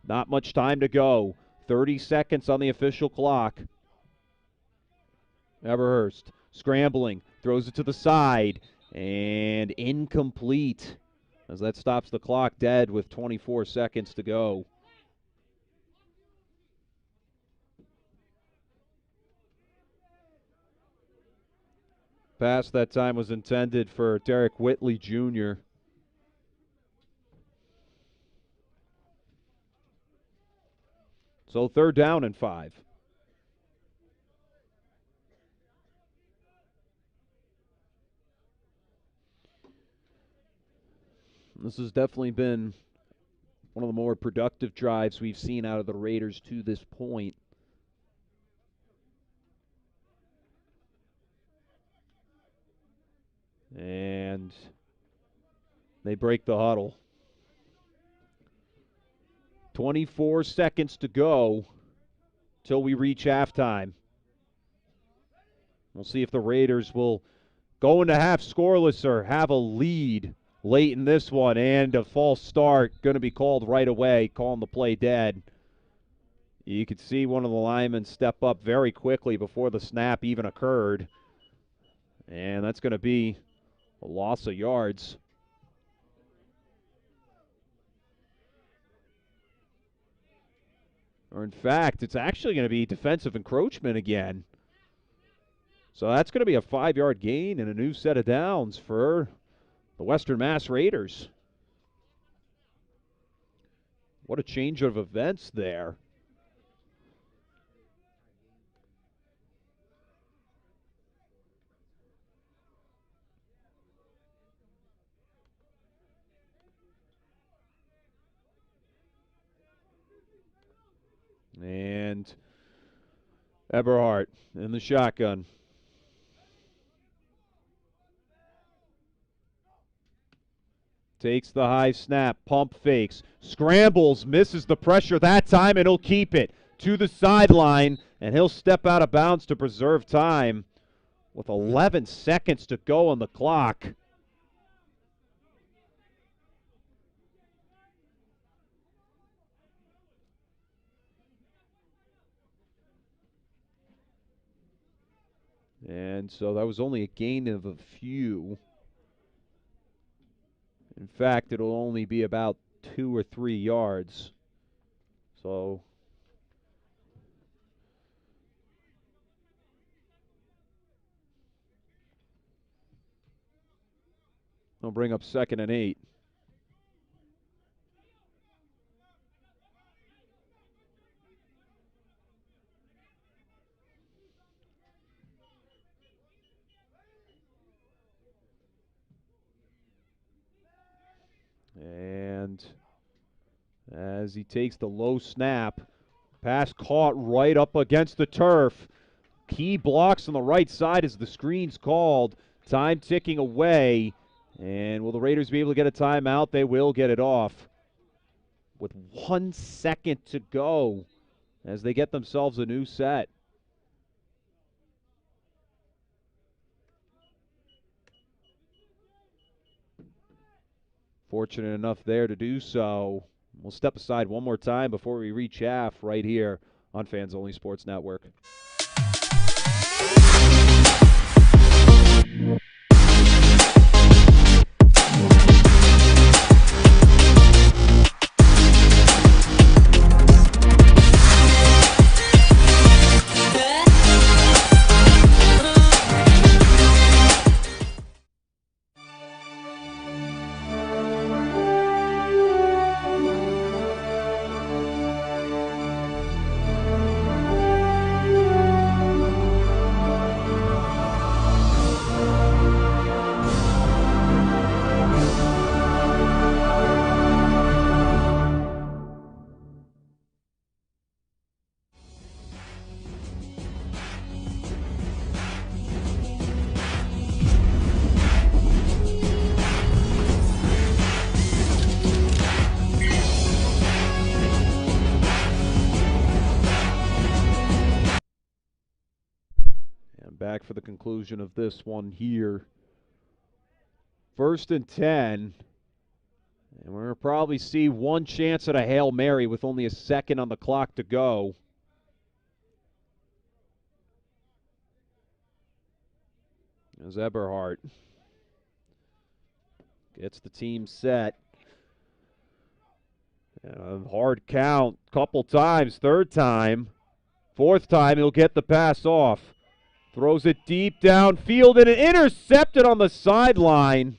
not much time to go. 30 seconds on the official clock. Eberhurst scrambling, throws it to the side, and incomplete, as that stops the clock dead with 24 seconds to go. Pass that time was intended for Derek Whitley Jr. So third down and 5. This has definitely been one of the more productive drives we've seen out of the Raiders to this point. And they break the huddle. 24 seconds to go till we reach halftime. We'll see if the Raiders will go into half scoreless or have a lead late in this one. And a false start going to be called right away, calling the play dead. You could see one of the linemen step up very quickly before the snap even occurred. And that's going to be a loss of yards. Or in fact, it's actually going to be defensive encroachment again. So that's going to be a 5-yard gain and a new set of downs for the Western Mass Raiders. What a change of events there. And Eberhardt in the shotgun. Takes the high snap, pump fakes, scrambles, misses the pressure that time, and he'll keep it to the sideline, and he'll step out of bounds to preserve time with 11 seconds to go on the clock. And so that was only a gain of a few. In fact, it'll only be about 2 or 3 yards. So they'll bring up 2nd and 8. And as he takes the low snap, pass caught right up against the turf. Key blocks on the right side as the screen's called. Time ticking away. And will the Raiders be able to get a timeout? They will get it off with 1 second to go as they get themselves a new set. Fortunate enough there to do so. We'll step aside one more time before we reach half right here on Fans Only Sports Network. conclusion of this one here. 1st and 10. And we're going to probably see one chance at a Hail Mary with only a second on the clock to go. As Eberhardt gets the team set. Hard count, couple times, 3rd time. 4th time, he'll get the pass off. Throws it deep downfield and intercepted on the sideline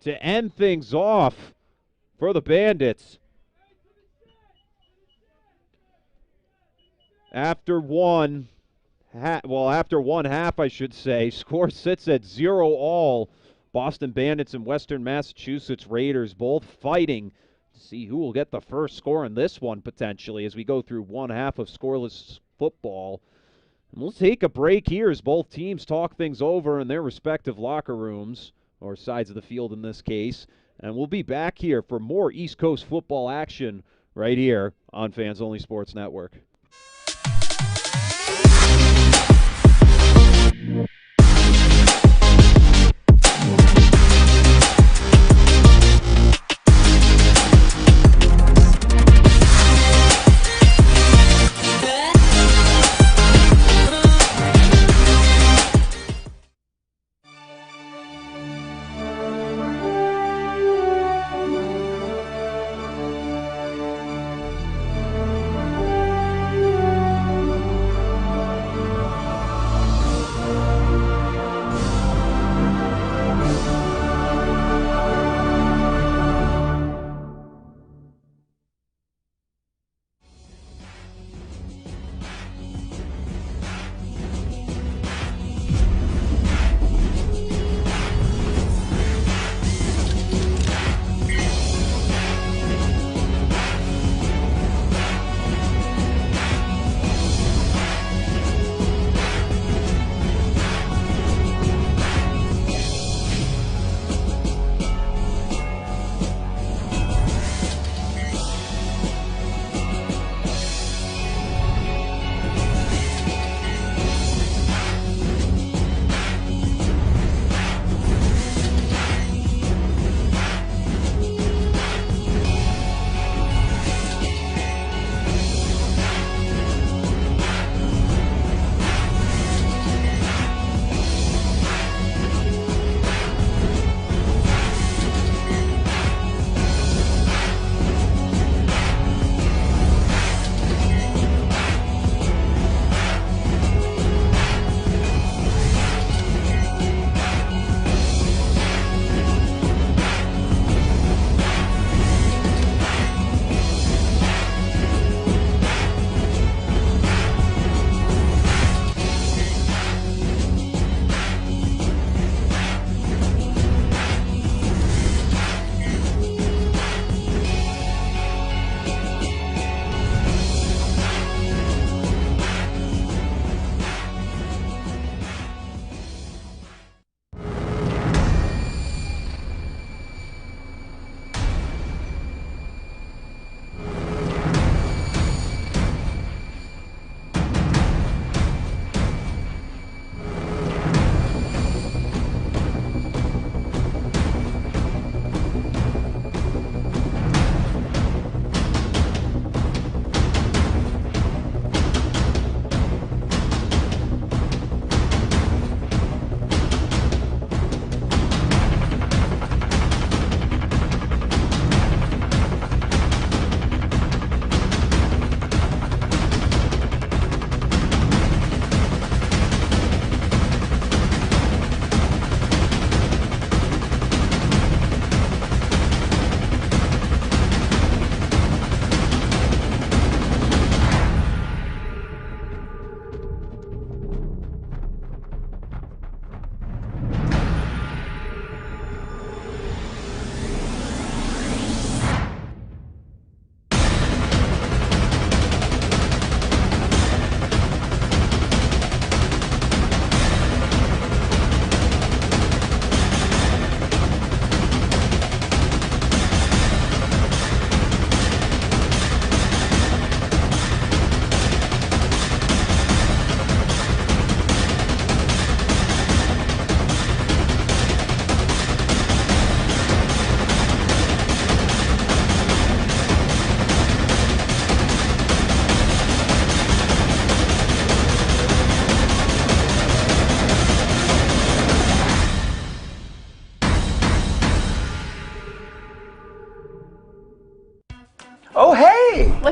to end things off for the Bandits. After one half, I should say, score sits at 0-all. Boston Bandits and Western Massachusetts Raiders both fighting to see who will get the first score in this one potentially as we go through one half of scoreless football. And we'll take a break here as both teams talk things over in their respective locker rooms, or sides of the field in this case. And we'll be back here for more East Coast football action right here on Fans Only Sports Network.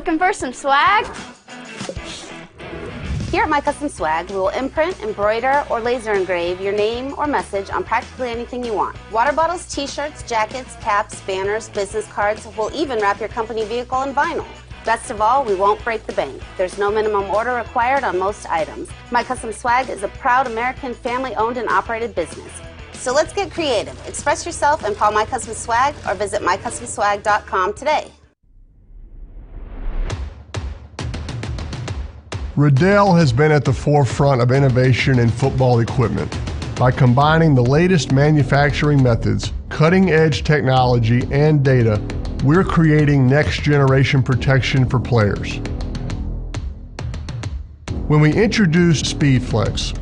Looking for some swag? Here at My Custom Swag, we will imprint, embroider, or laser engrave your name or message on practically anything you want. Water bottles, t-shirts, jackets, caps, banners, business cards. We'll even wrap your company vehicle in vinyl. Best of all, we won't break the bank. There's no minimum order required on most items. My Custom Swag is a proud American family-owned and operated business. So let's get creative. Express yourself and call My Custom Swag or visit mycustomswag.com today. Riddell has been at the forefront of innovation in football equipment. By combining the latest manufacturing methods, cutting-edge technology, and data, we're creating next-generation protection for players. When we introduced SpeedFlex,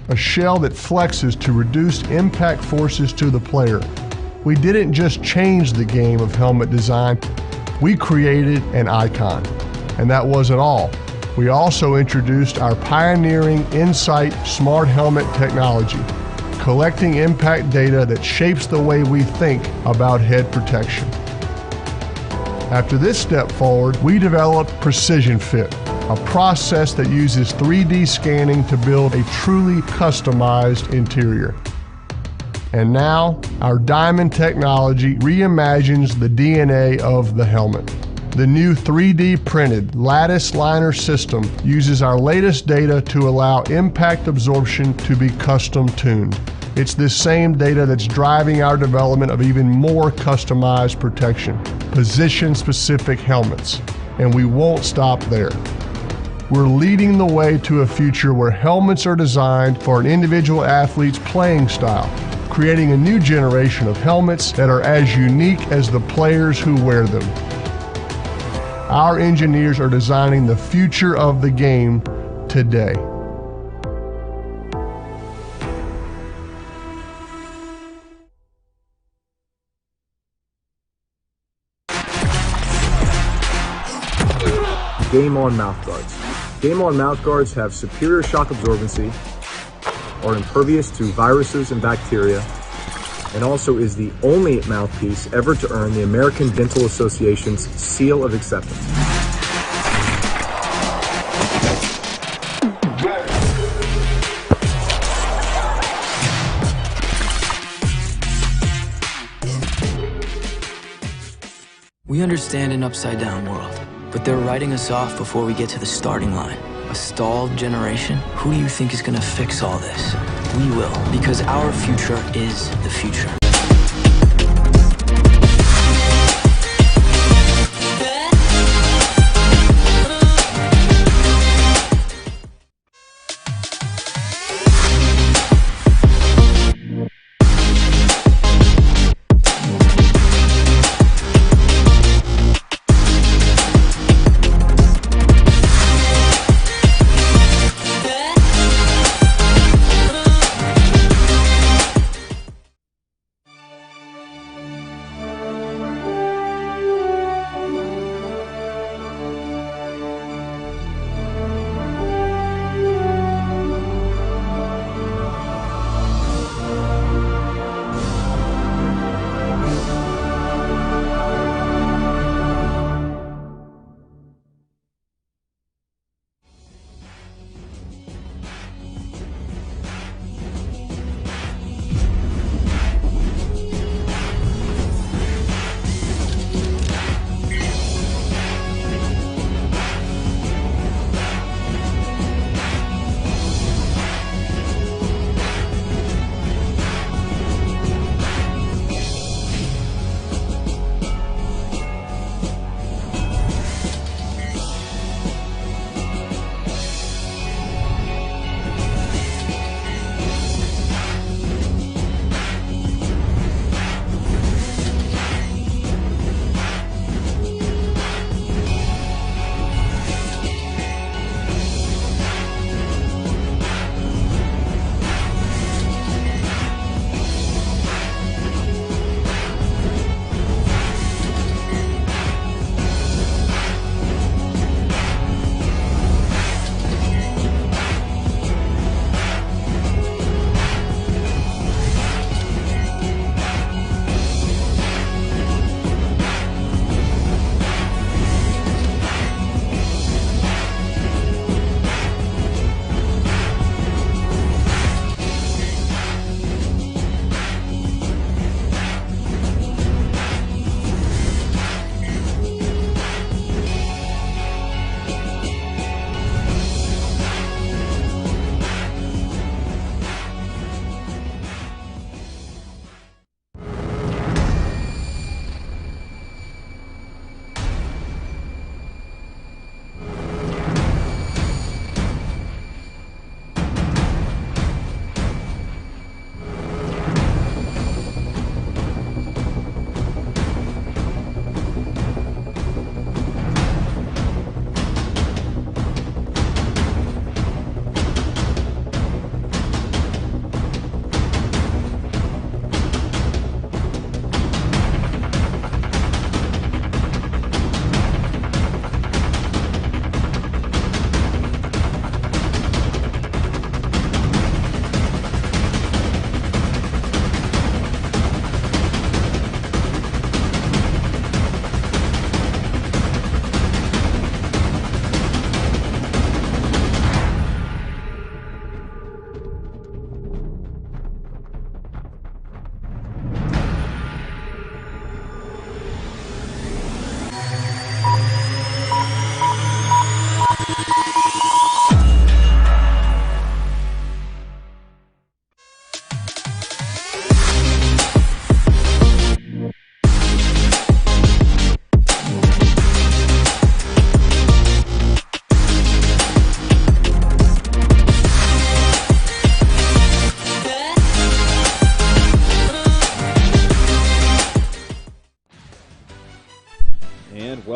a shell that flexes to reduce impact forces to the player, we didn't just change the game of helmet design, we created an icon. And that wasn't all. We also introduced our pioneering Insight Smart Helmet technology, collecting impact data that shapes the way we think about head protection. After this step forward, we developed Precision Fit, a process that uses 3D scanning to build a truly customized interior. And now, our Diamond technology reimagines the DNA of the helmet. The new 3D printed lattice liner system uses our latest data to allow impact absorption to be custom tuned. It's this same data that's driving our development of even more customized protection, position-specific helmets. And we won't stop there. We're leading the way to a future where helmets are designed for an individual athlete's playing style, creating a new generation of helmets that are as unique as the players who wear them. Our engineers are designing the future of the game today. Game On mouthguards. Game On mouthguards have superior shock absorbency, are impervious to viruses and bacteria, and also is the only mouthpiece ever to earn the American Dental Association's seal of acceptance. We understand an upside-down world, but they're writing us off before we get to the starting line. A stalled generation? Who do you think is gonna fix all this? We will, because our future is the future.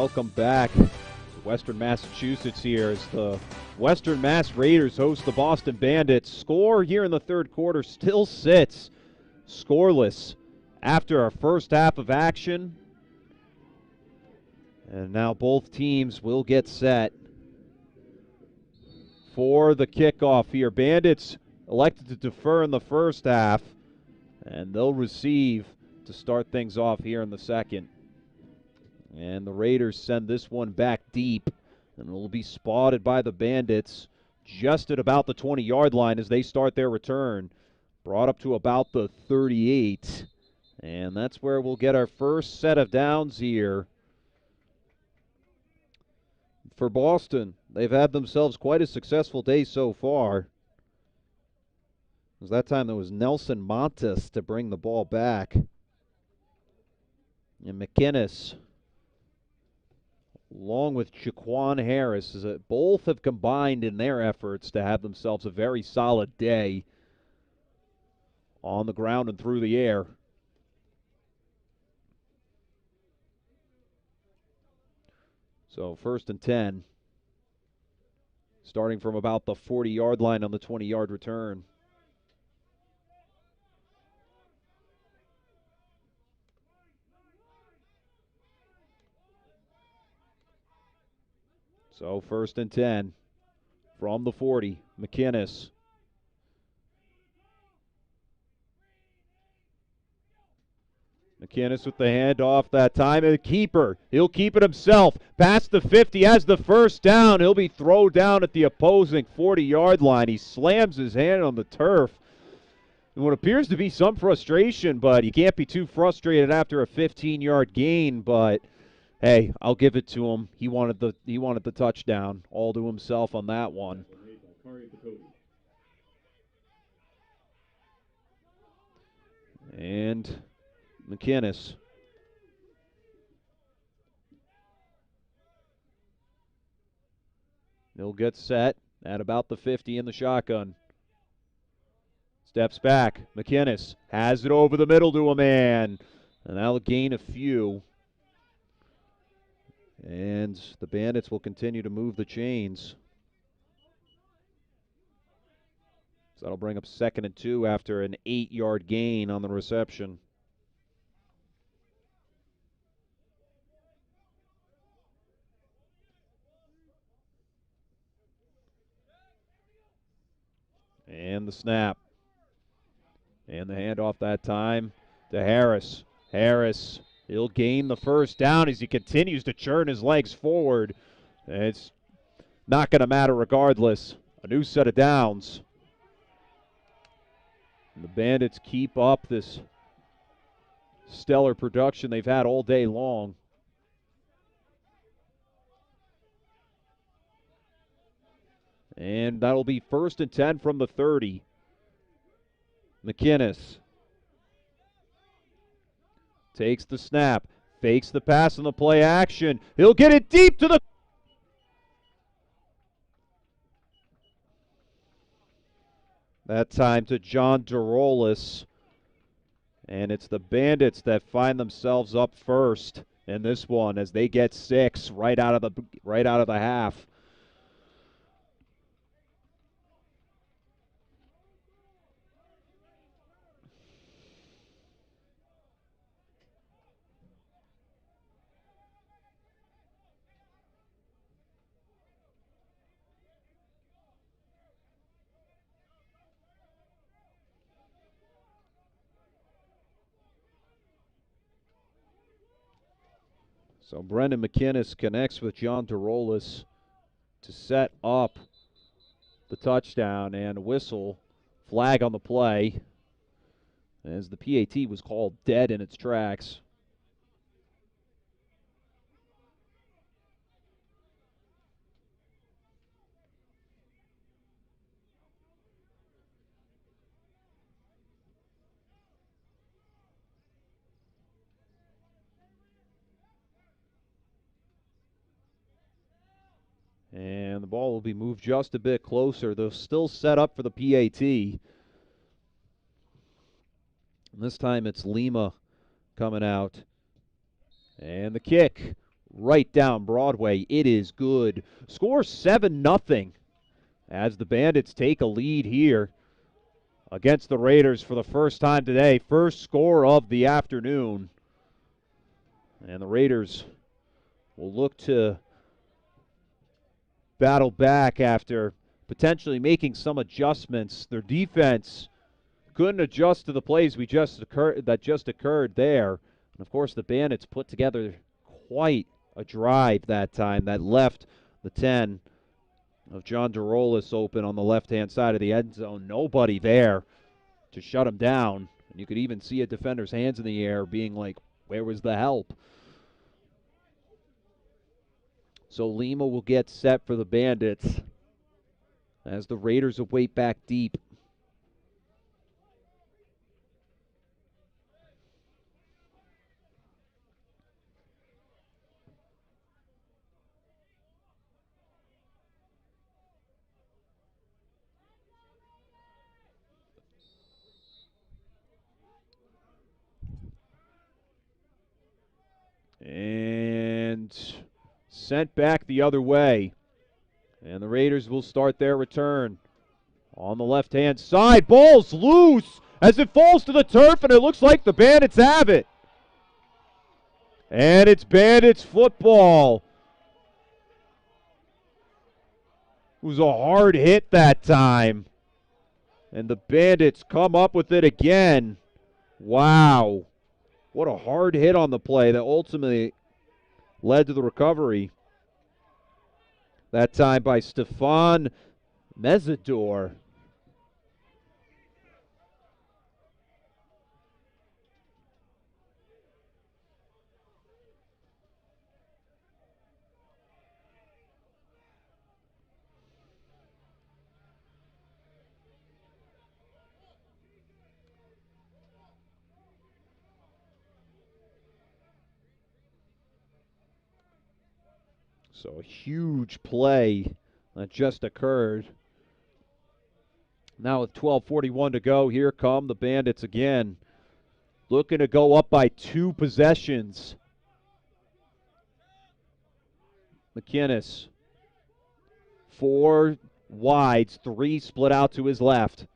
Welcome back to Western Massachusetts here as the Western Mass Raiders host the Boston Bandits. Score here in the third quarter still sits scoreless after our first half of action. And now both teams will get set for the kickoff here. Bandits elected to defer in the first half, and they'll receive to start things off here in the second. And the Raiders send this one back deep, and it will be spotted by the Bandits just at about the 20-yard line as they start their return. Brought up to about the 38, and that's where we'll get our first set of downs here. For Boston, they've had themselves quite a successful day so far. It was that time there was Nelson Montes to bring the ball back. And McInnes, along with Jaquan Harris, both have combined in their efforts to have themselves a very solid day on the ground and through the air. So 1st and 10, starting from about the 40-yard line on the 20-yard return. So 1st and 10 from the 40, McInnes. McInnes with the handoff that time, and the keeper, he'll keep it himself. Past the 50, has the first down. He'll be thrown down at the opposing 40-yard line. He slams his hand on the turf. And what appears to be some frustration, but you can't be too frustrated after a 15-yard gain, but hey, I'll give it to him. He wanted the touchdown all to himself on that one. And McInnes. He'll get set at about the 50 in the shotgun. Steps back. McInnes has it over the middle to a man. And that'll gain a few. And the Bandits will continue to move the chains. So that'll bring up 2nd and 2 after an 8-yard gain on the reception. And the snap. And the handoff that time to Harris. Harris, he'll gain the first down as he continues to churn his legs forward. It's not going to matter regardless. A new set of downs. And the Bandits keep up this stellar production they've had all day long. And that'll be 1st and 10 from the 30. McInnes takes the snap, fakes the pass on the play action. He'll get it deep to the... That time to John Durolis. And it's the Bandits that find themselves up first in this one as they get 6 right out of the half. So Brendan McInnes connects with John Durolis to set up the touchdown, and a whistle, flag on the play, as the PAT was called dead in its tracks. And the ball will be moved just a bit closer. They'll still set up for the PAT. And this time it's Lima coming out. And the kick right down Broadway. It is good. Score 7-0 as the Bandits take a lead here against the Raiders for the first time today. First score of the afternoon. And the Raiders will look to battle back after potentially making some adjustments. Their defense couldn't adjust to the plays that just occurred there. And of course, the Bandits put together quite a drive that time that left the 10 of John Durolis open on the left-hand side of the end zone. Nobody there to shut him down. And you could even see a defender's hands in the air being like, where was the help? So Lima will get set for the Bandits as the Raiders await back deep. And sent back the other way. And the Raiders will start their return. On the left-hand side, ball's loose as it falls to the turf, and it looks like the Bandits have it. And it's Bandits football. It was a hard hit that time. And the Bandits come up with it again. Wow. What a hard hit on the play that ultimately led to the recovery. That time by Stefan Mesidor. So a huge play that just occurred. Now with 12:41 to go, here come the Bandits again. Looking to go up by 2 possessions. McInnes. 4 wides, 3 split out to his left.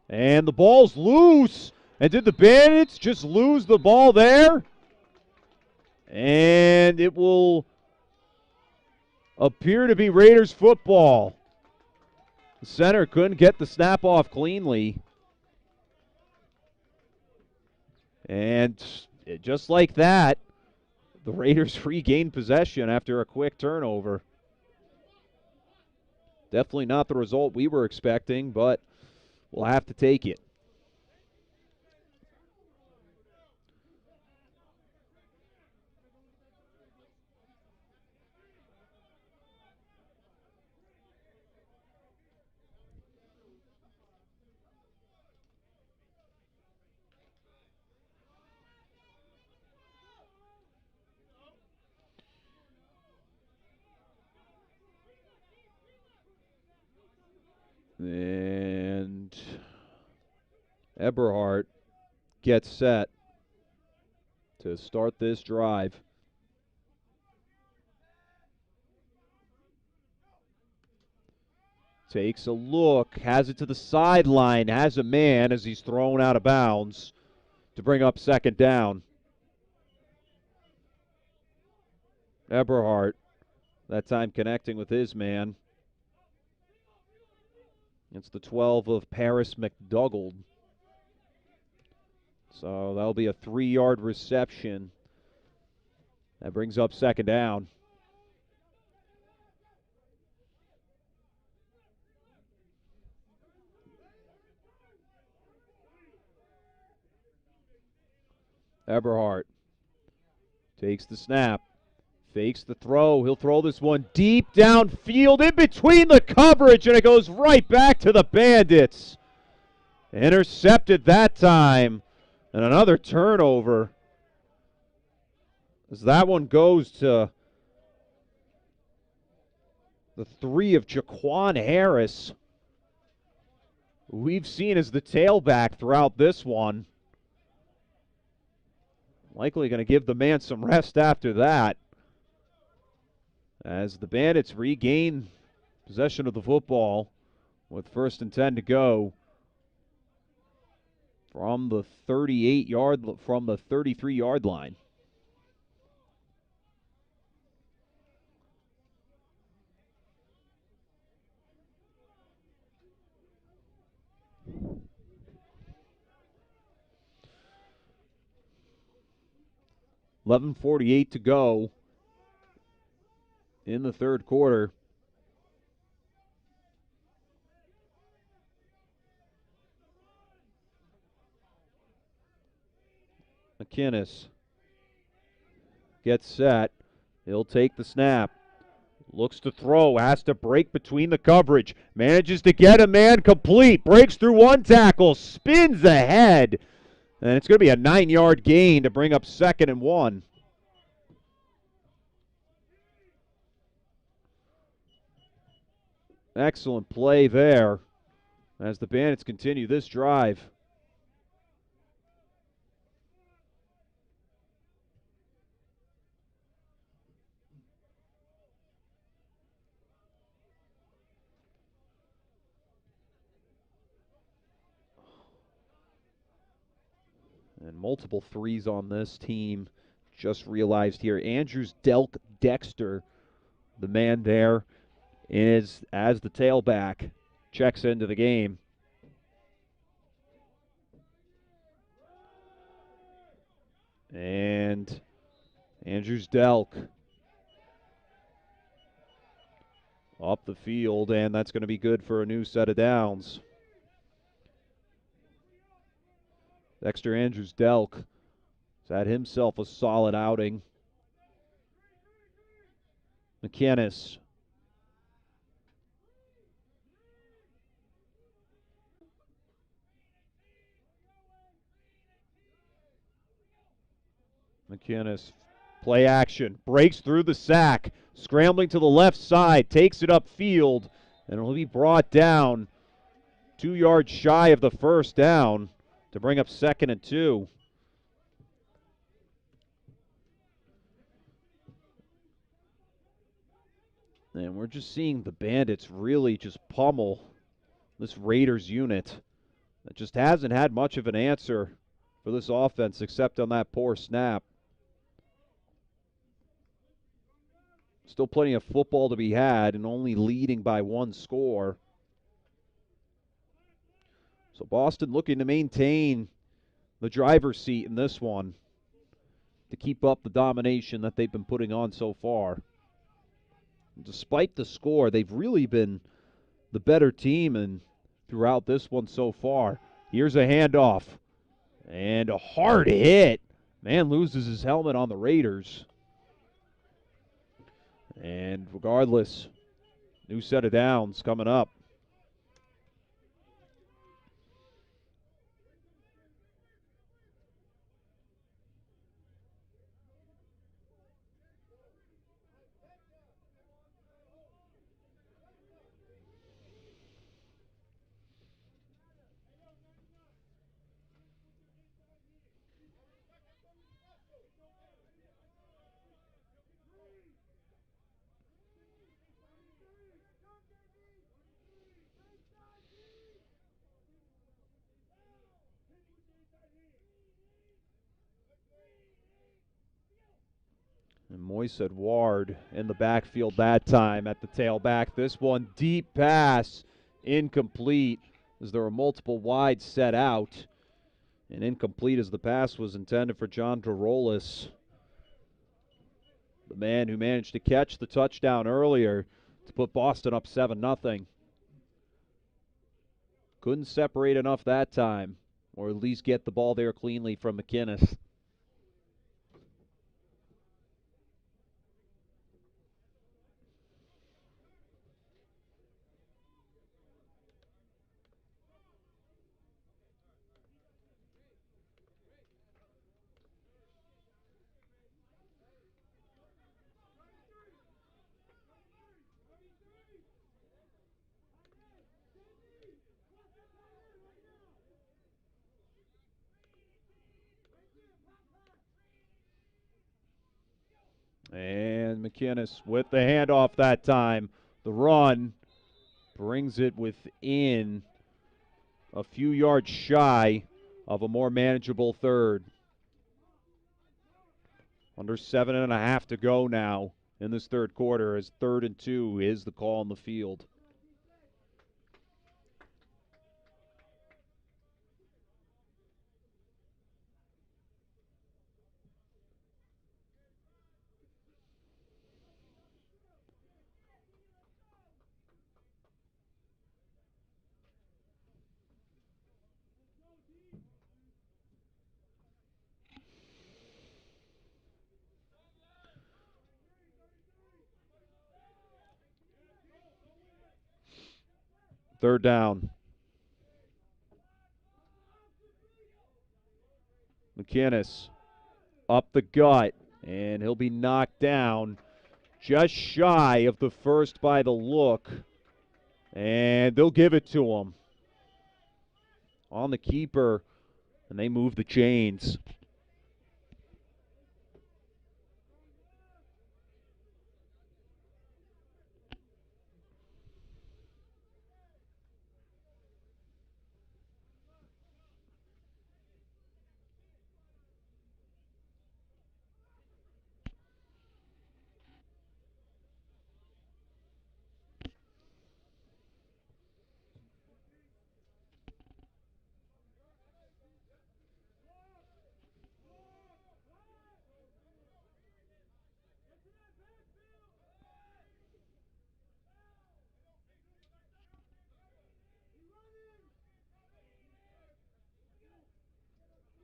And the ball's loose. And did the Bandits just lose the ball there? And it will appear to be Raiders football. The center couldn't get the snap off cleanly. And just like that, the Raiders regained possession after a quick turnover. Definitely not the result we were expecting, but we'll have to take it. And Eberhardt gets set to start this drive. Takes a look, has it to the sideline, has a man as he's thrown out of bounds to bring up second down. Eberhardt, that time connecting with his man. It's the 12 of Paris McDougald. So that'll be a 3-yard reception. That brings up second down. Eberhardt takes the snap. Fakes the throw. He'll throw this one deep downfield in between the coverage, and it goes right back to the Bandits. Intercepted that time. And another turnover. As that one goes to the 3 of Jaquan Harris, who we've seen as the tailback throughout this one. Likely going to give the man some rest after that, as the Bandits regain possession of the football with 1st and 10 to go from the 33-yard line. $11:48 to go in the third quarter. McInnes gets set. He'll take the snap. Looks to throw. Has to break between the coverage. Manages to get a man complete. Breaks through one tackle. Spins ahead. And it's going to be a 9-yard gain to bring up 2nd and 1. Excellent play there as the Bandits continue this drive. And multiple threes on this team. Just realized here, Andrews Delk Dexter, the man there, is as the tailback checks into the game. And Andrews Delk up the field, and that's going to be good for a new set of downs. Dexter Andrews Delk has had himself a solid outing. McInnes. McInnes, play action, breaks through the sack, scrambling to the left side, takes it upfield, and it'll be brought down 2 yards shy of the first down to bring up 2nd and 2. And we're just seeing the Bandits really just pummel this Raiders unit that just hasn't had much of an answer for this offense except on that poor snap. Still plenty of football to be had and only leading by 1 score. So Boston looking to maintain the driver's seat in this one to keep up the domination that they've been putting on so far. Despite the score, they've really been the better team and throughout this one so far. Here's a handoff. And a hard hit. Man loses his helmet on the Raiders. And regardless, new set of downs coming up. And Moise Ward in the backfield that time at the tailback. This one, deep pass, incomplete, as there were multiple wides set out. And incomplete as the pass was intended for John Drolis, the man who managed to catch the touchdown earlier to put Boston up 7-0. Couldn't separate enough that time, or at least get the ball there cleanly from McInnes. And McInnes with the handoff that time. The run brings it within a few yards shy of a more manageable third. Under 7.5 to go now in this third quarter, as 3rd and 2 is the call on the field. Third down. McInnes up the gut, and he'll be knocked down just shy of the first by the look, and they'll give it to him on the keeper, and they move the chains.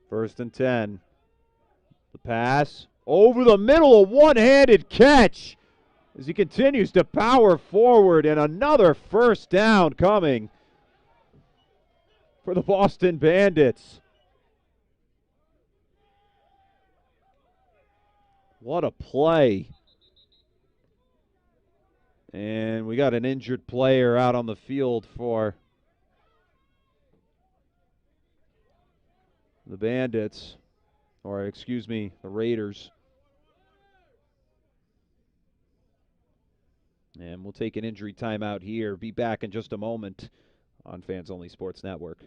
First and 10. The pass over the middle, a one-handed catch as he continues to power forward, and another first down coming for the Boston Bandits. What a play. And we got an injured player out on the field for the Bandits, or excuse me, the Raiders. And we'll take an injury timeout here. Be back in just a moment on Fans Only Sports Network.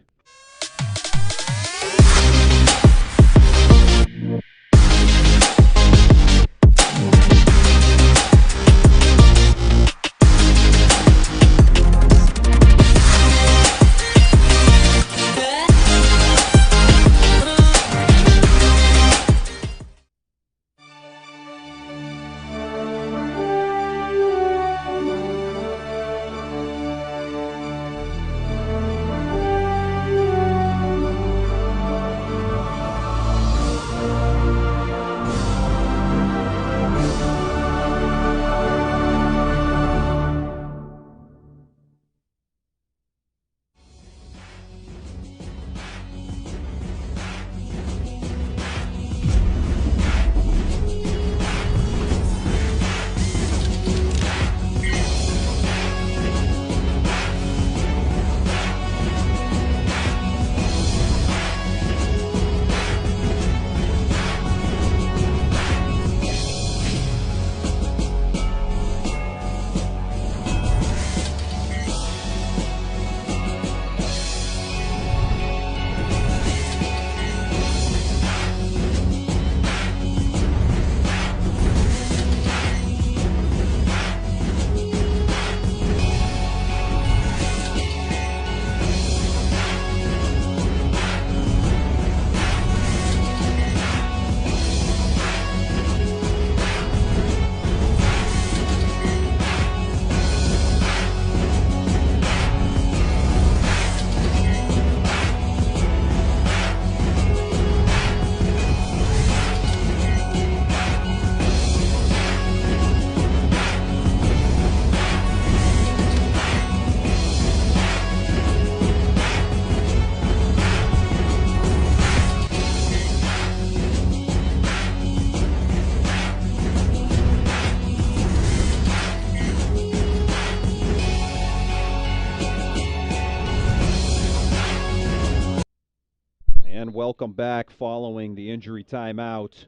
And welcome back following the injury timeout.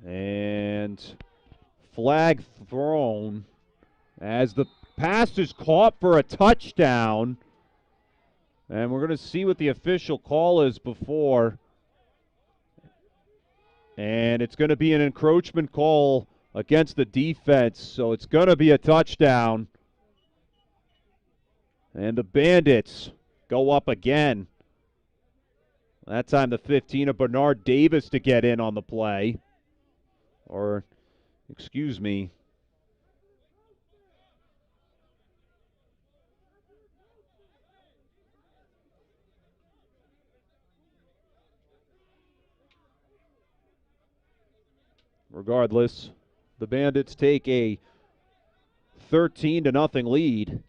And flag thrown as the pass is caught for a touchdown. And we're going to see what the official call is before. And it's going to be an encroachment call against the defense, so it's going to be a touchdown. And the Bandits go up again. That time the 15 of Bernard Davis to get in on the play. Or, excuse me. Regardless, the Bandits take a 13-0 lead.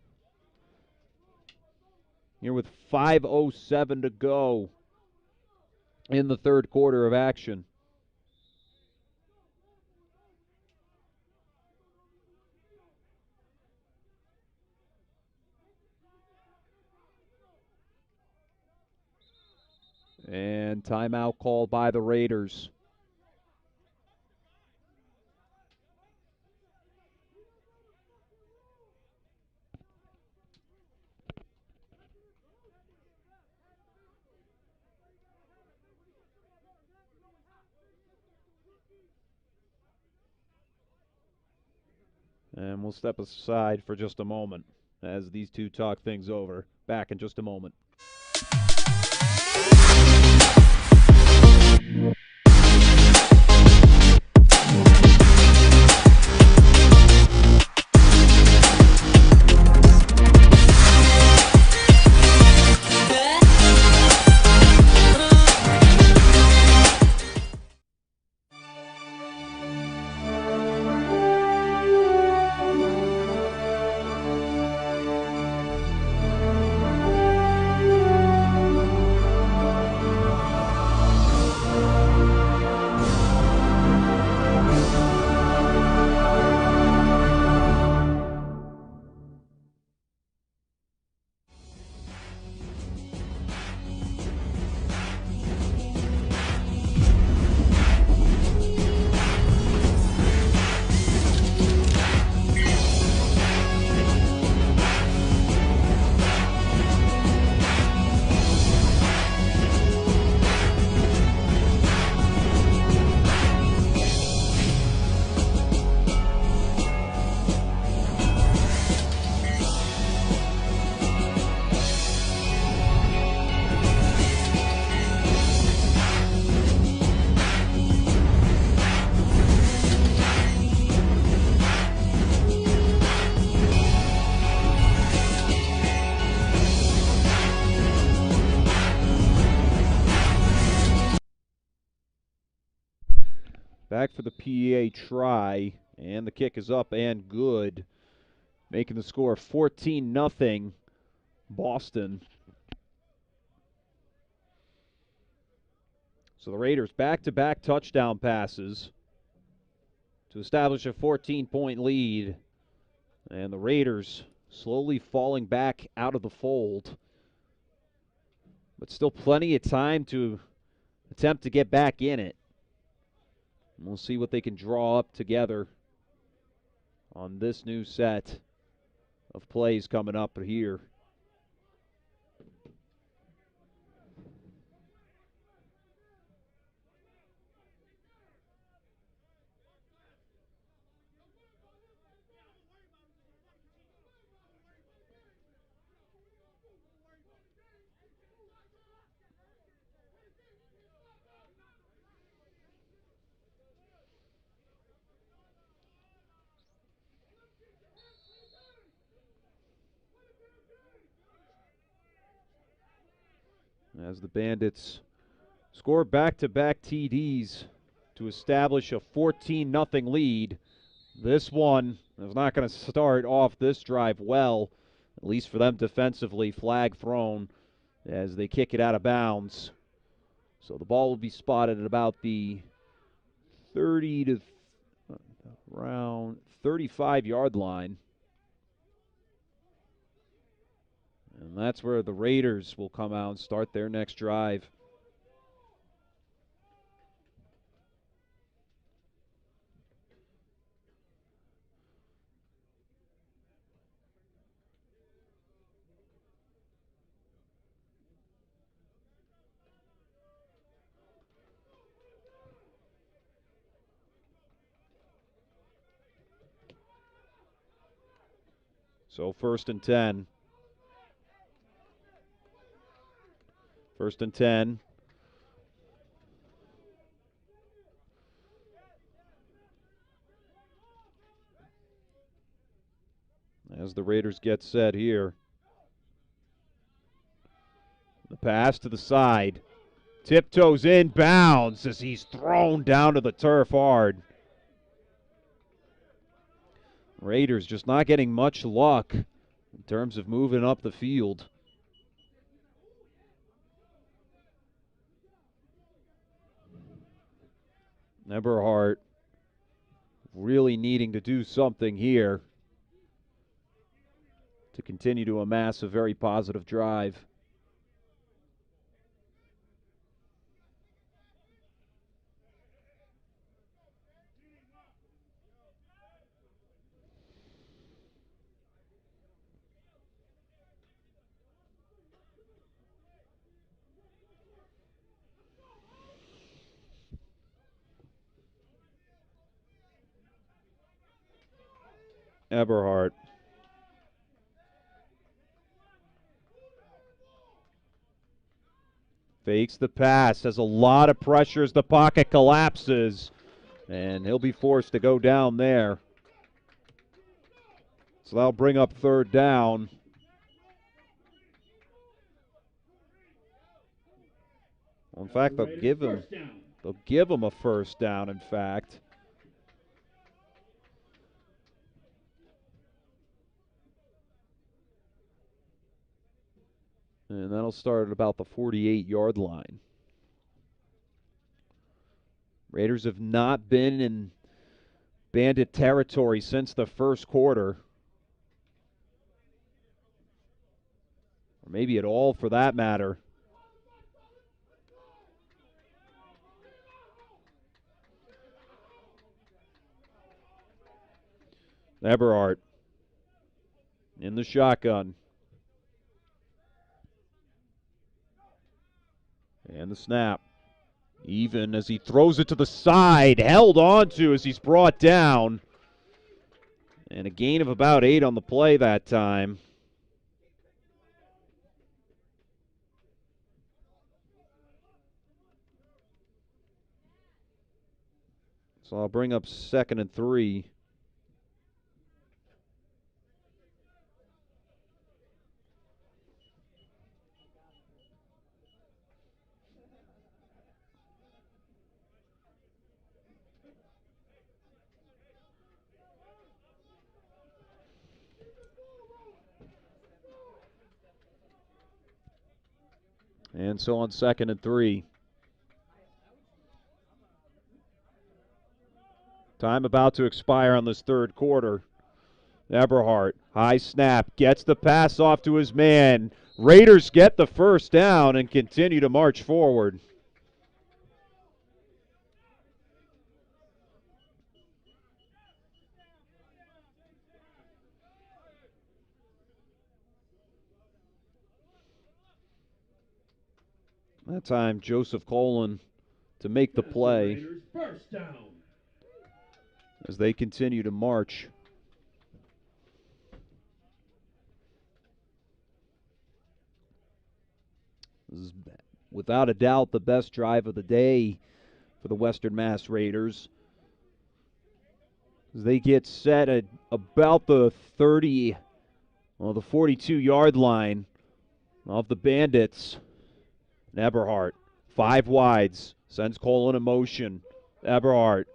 Here with 5:07 to go in the third quarter of action. And timeout called by the Raiders. And we'll step aside for just a moment as these two talk things over. Back in just a moment. Back for the PEA try, and the kick is up and good, making the score 14-0 Boston. So the Raiders back-to-back touchdown passes to establish a 14-point lead, and the Raiders slowly falling back out of the fold, but still plenty of time to attempt to get back in it. We'll see what they can draw up together on this new set of plays coming up here. As the Bandits score back-to-back TDs to establish a 14-0 lead. This one is not going to start off this drive well, at least for them defensively. Flag thrown as they kick it out of bounds. So the ball will be spotted at about the 30 to around 35-yard line. And that's where the Raiders will come out and start their next drive. So 1st and 10. 1st and 10. As the Raiders get set here. The pass to the side. Tiptoes in bounds as he's thrown down to the turf hard. Raiders just not getting much luck in terms of moving up the field. Eberhardt really needing to do something here to continue to amass a very positive drive. Eberhardt. Fakes the pass, has a lot of pressure as the pocket collapses, and he'll be forced to go down there. So that'll bring up 3rd down. Well, in fact, they'll give him a 1st down, in fact. And that'll start at about the 48-yard line. Raiders have not been in Bandit territory since the 1st quarter. Or maybe at all for that matter. Eberhardt in the shotgun. And the snap. Even as he throws it to the side, held on to as he's brought down. And a gain of about 8 on the play that time. So I'll bring up 2nd and 3. And so on 2nd and 3. Time about to expire on this 3rd quarter. Eberhardt, high snap, gets the pass off to his man. Raiders get the 1st down and continue to march forward. That time, Joseph Colin to make the play as they continue to march. This is without a doubt the best drive of the day for the Western Mass Raiders. As they get set at about the 42-yard line of the Bandits. Eberhardt, 5 wides, sends Colin in motion. Eberhardt,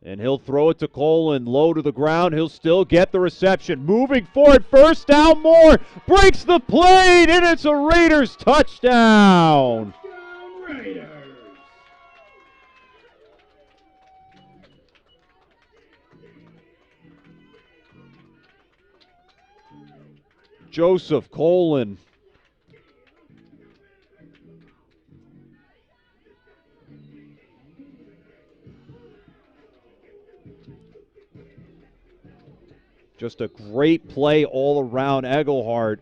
and he'll throw it to Colin, low to the ground. He'll still get the reception. Moving forward, 1st down, more, breaks the plate, and it's a Raiders touchdown. Raiders. Joseph Colin. Just a great play all around. Egelhardt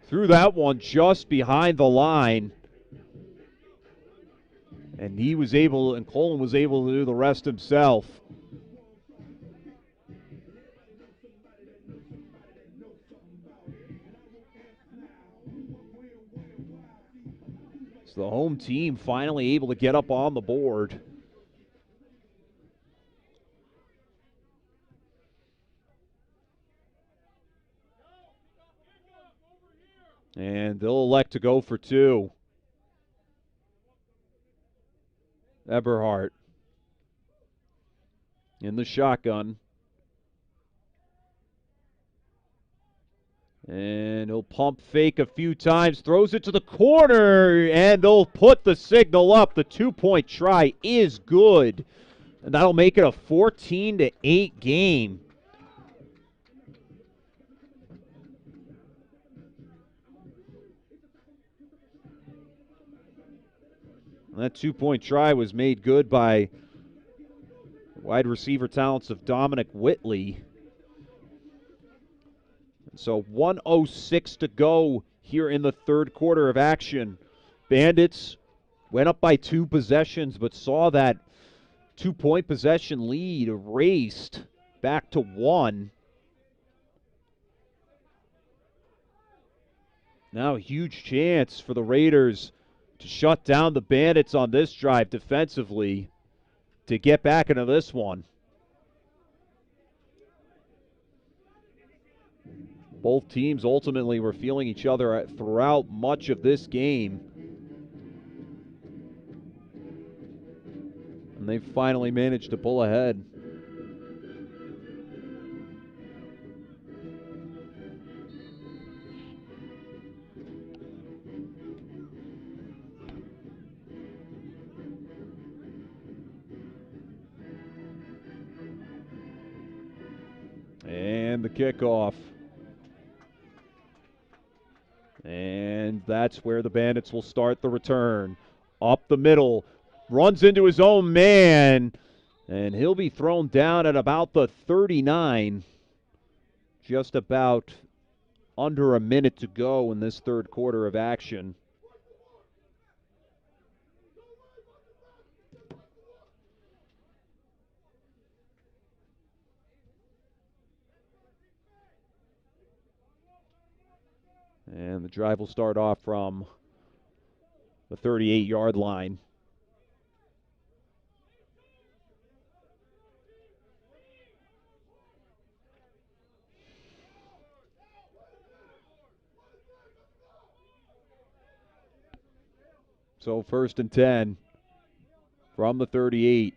threw that one just behind the line. And Colin was able to do the rest himself. the home team finally able to get up on the board. And they'll elect to go for two. Eberhardt in the shotgun. And he'll pump fake a few times, throws it to the corner, and they'll put the signal up. The 2-point try is good. And that'll make it a 14-8 game. And that 2-point try was made good by wide receiver talents of Dominic Whitley. So 1:06 to go here in the third quarter of action. Bandits went up by 2 possessions, but saw that 2-point possession lead erased back to 1. Now a huge chance for the Raiders to shut down the Bandits on this drive defensively to get back into this one. Both teams ultimately were feeling each other throughout much of this game. And they finally managed to pull ahead. And the kickoff. And that's where the Bandits will start the return. Up the middle, runs into his own man, and he'll be thrown down at about the 39. Just about under a minute to go in this third quarter of action. And the drive will start off from the 38-yard line. So 1st and 10 from the 38.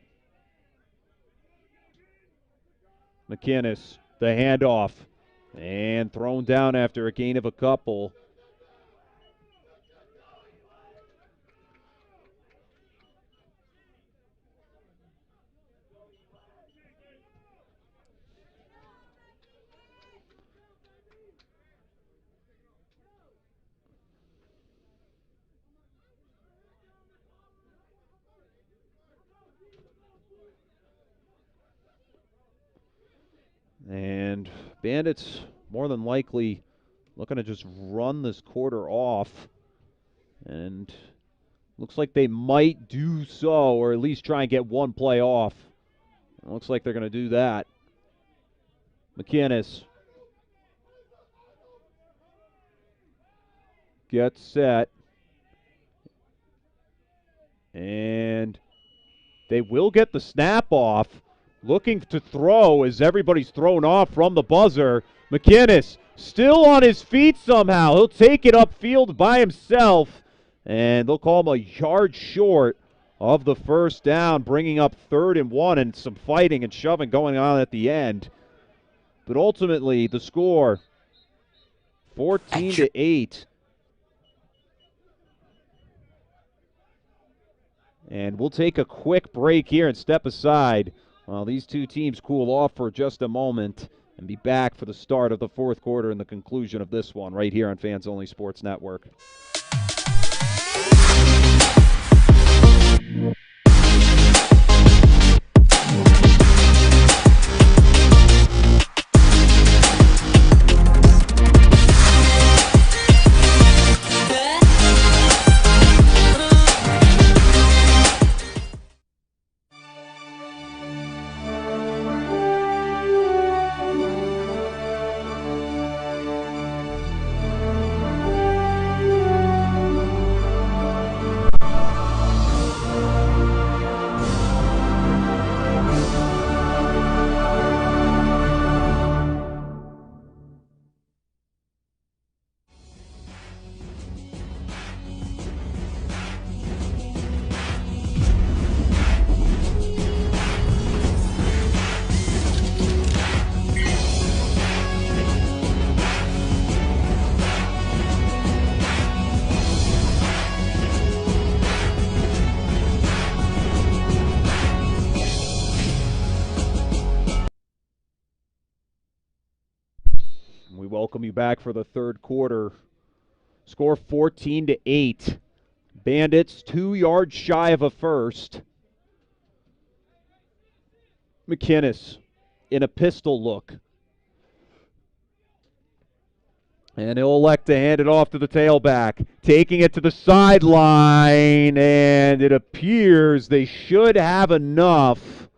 McInnes, the handoff. And thrown down after a gain of a couple. And Bandits more than likely looking to just run this quarter off. And looks like they might do so, or at least try and get one play off. It looks like they're going to do that. McInnes gets set. And they will get the snap off. Looking to throw as everybody's thrown off from the buzzer. McInnes still on his feet somehow. He'll take it upfield by himself. And they'll call him a yard short of the first down, bringing up 3rd and 1, and some fighting and shoving going on at the end. But ultimately, the score, 14-8. And we'll take a quick break here and step aside while these two teams cool off for just a moment and be back for the start of the fourth quarter and the conclusion of this one right here on Fans Only Sports Network. welcome you back for the third quarter. Score 14-8. Bandits 2 yards shy of a first. McInnes in a pistol look. And he'll elect to hand it off to the tailback. Taking it to the sideline, and it appears they should have enough.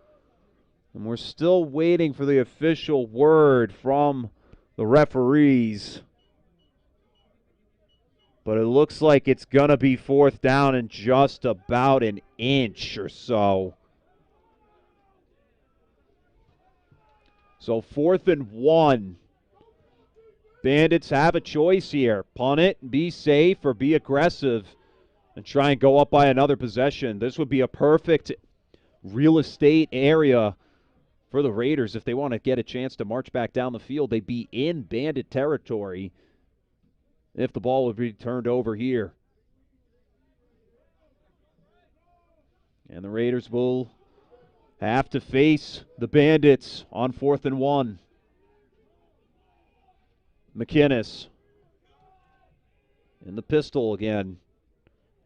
And we're still waiting for the official word from the referees. But it looks like it's going to be fourth down in just about an inch or so. So 4th and 1. Bandits have a choice here. Punt it and be safe, or be aggressive and try and go up by another possession. This would be a perfect real estate area for the Raiders if they want to get a chance to march back down the field. They'd be in Bandit territory if the ball would be turned over here. And the Raiders will have to face the Bandits on 4th and 1. McInnes in the pistol again.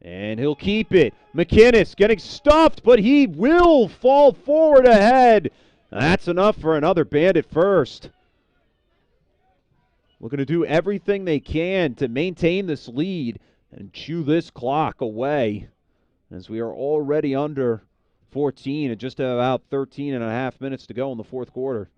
And he'll keep it. McInnes getting stuffed, but he will fall forward ahead. That's enough for another Bandit first. Looking to do everything they can to maintain this lead and chew this clock away, as we are already under 14 and just about 13 and a half minutes to go in the fourth quarter.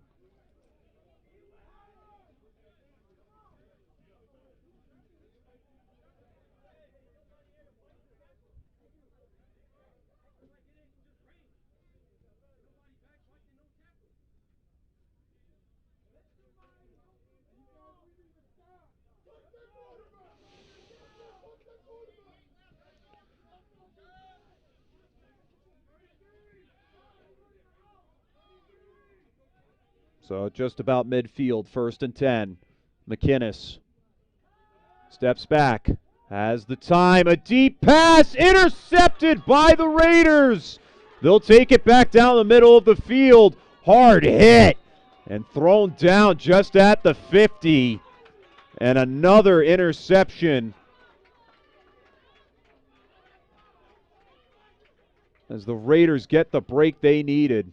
So just about midfield, 1st and 10. McInnes steps back, has the time, a deep pass, intercepted by the Raiders. They'll take it back down the middle of the field. Hard hit and thrown down just at the 50. And another interception as the Raiders get the break they needed.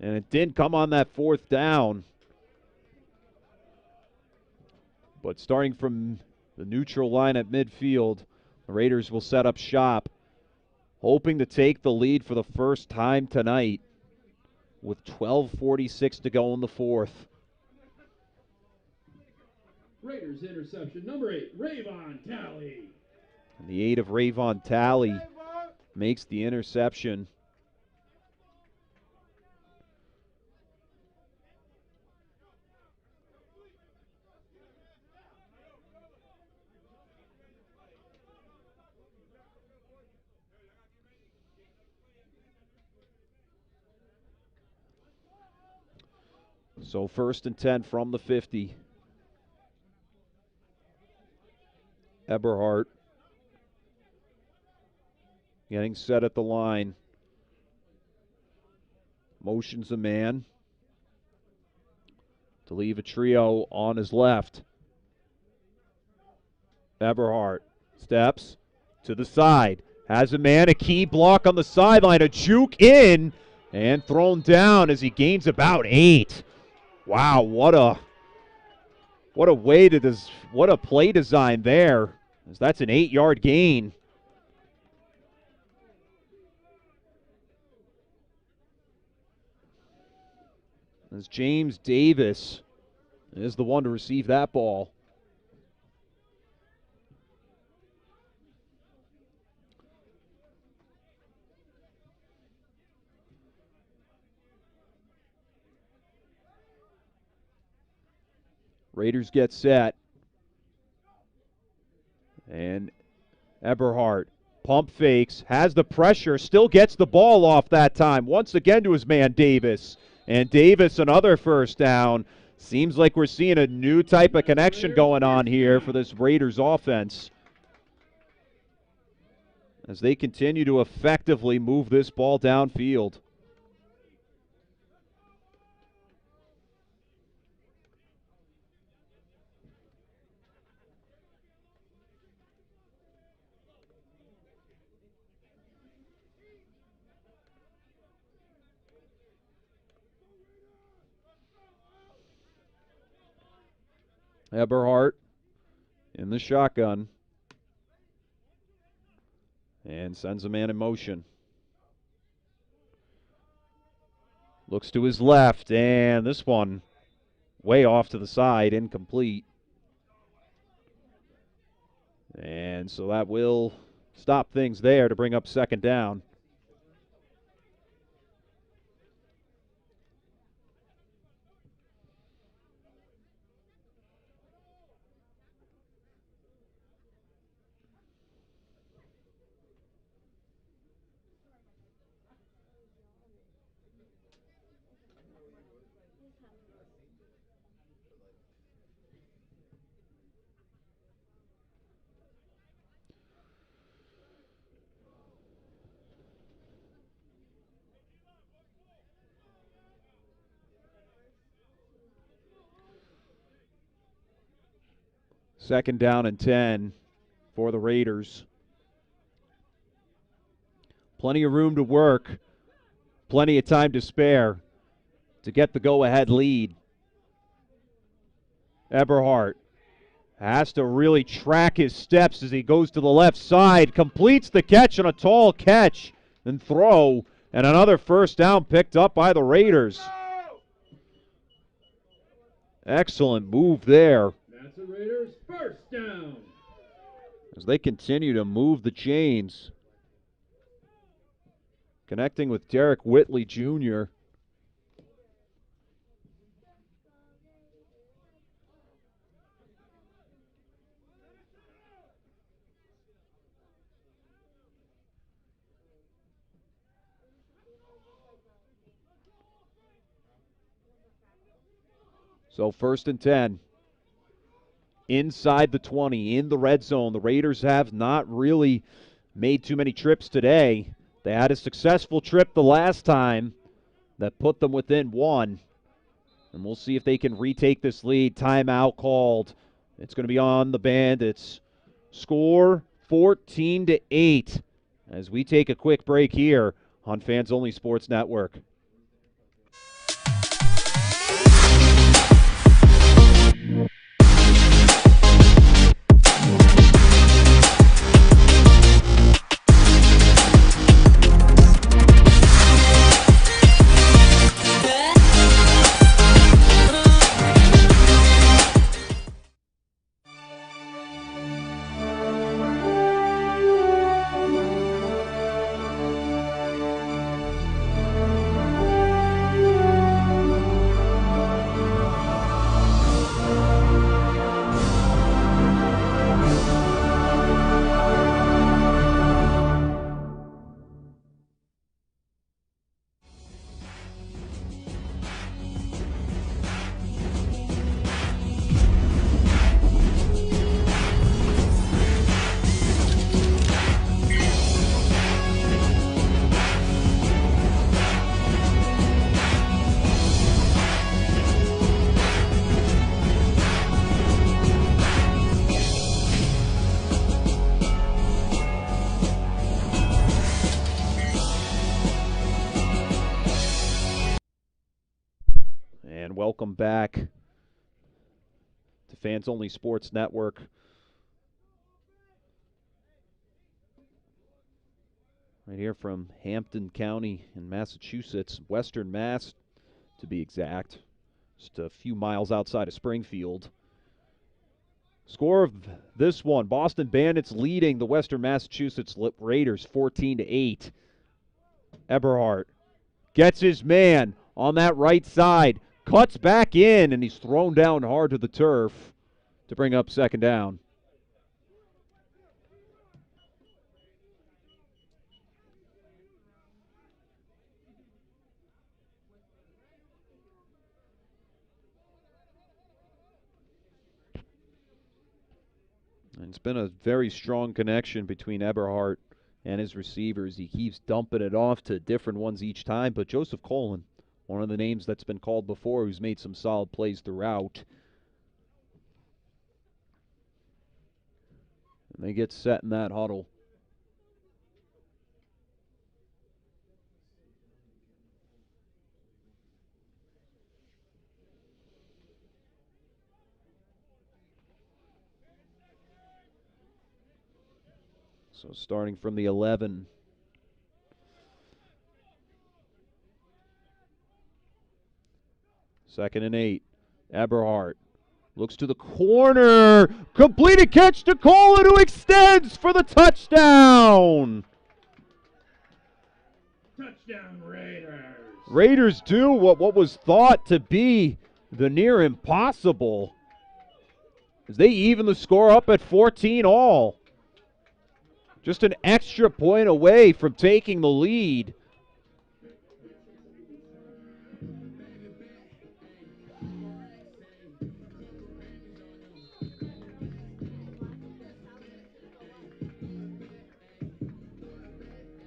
And it didn't come on that 4th down. But starting from the neutral line at midfield, the Raiders will set up shop, hoping to take the lead for the first time tonight with 12:46 to go in the fourth. Raiders interception, number 8, Rayvon Talley. And the 8 of Rayvon Talley makes the interception. So 1st and 10 from the 50. Eberhardt getting set at the line. Motions a man to leave a trio on his left. Eberhardt steps to the side. Has a man, a key block on the sideline, a juke in, and thrown down as he gains about 8. Wow, what a way to what a play design there. As that's an 8-yard gain. As James Davis is the one to receive that ball. Raiders get set. And Eberhardt pump fakes, has the pressure, still gets the ball off that time. Once again to his man Davis. And Davis another first down. Seems like we're seeing a new type of connection going on here for this Raiders offense, as they continue to effectively move this ball downfield. Eberhardt in the shotgun. And sends a man in motion. Looks to his left, and this one way off to the side, incomplete. And so that will stop things there to bring up second down. Second down and 10 for the Raiders. Plenty of room to work. Plenty of time to spare to get the go-ahead lead. Eberhardt has to really track his steps as he goes to the left side. Completes the catch on a tall catch and throw. And another first down picked up by the Raiders. Excellent move there. That's the Raiders' first down. As they continue to move the chains. Connecting with Derek Whitley Jr. So 1st and 10. Inside the 20, in the red zone. The Raiders have not really made too many trips today. They had a successful trip the last time that put them within one. And we'll see if they can retake this lead. Timeout called. It's going to be on the Bandits. Score 14-8 as we take a quick break here on Fans Only Sports Network. And welcome back to Fans Only Sports Network. Right here from Hampton County in Massachusetts, Western Mass to be exact. Just a few miles outside of Springfield. Score of this one, Boston Bandits leading the Western Massachusetts Raiders 14-8. Eberhardt gets his man on that right side. Cuts back in, and he's thrown down hard to the turf to bring up second down. And it's been a very strong connection between Eberhardt and his receivers. He keeps dumping it off to different ones each time, but Joseph Colin, one of the names that's been called before, who's made some solid plays throughout. And they get set in that huddle. So starting from the 11. Second and 8. Eberhardt looks to the corner. Completed catch to Colin, who extends for the touchdown. Touchdown Raiders. Raiders do what was thought to be the near impossible, as they even the score up at 14 all. Just an extra point away from taking the lead.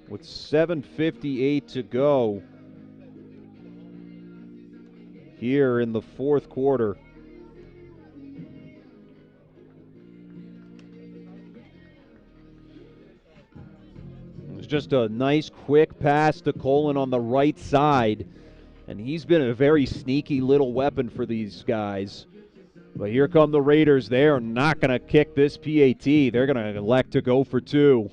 With 7:58 to go here in the fourth quarter. It was just a nice quick pass to Colin on the right side, and he's been a very sneaky little weapon for these guys. But here come the Raiders. They are not going to kick this PAT. They're going to elect to go for 2.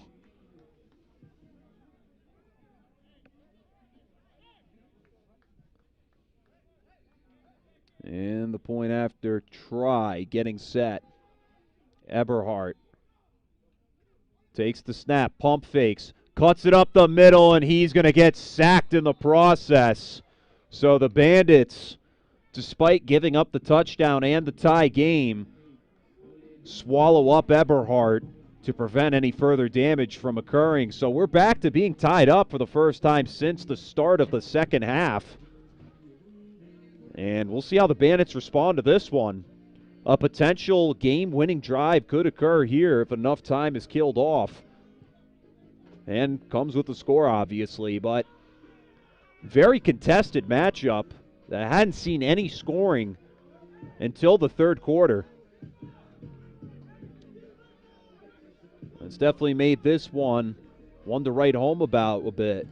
And the point after try, getting set. Eberhardt takes the snap, pump fakes, cuts it up the middle, and he's going to get sacked in the process. So the Bandits, despite giving up the touchdown and the tie game, swallow up Eberhardt to prevent any further damage from occurring. So we're back to being tied up for the first time since the start of the second half. And we'll see how the Bandits respond to this one. A potential game-winning drive could occur here if enough time is killed off. And comes with the score, obviously, but very contested matchup that hadn't seen any scoring until the third quarter. It's definitely made this one to write home about a bit.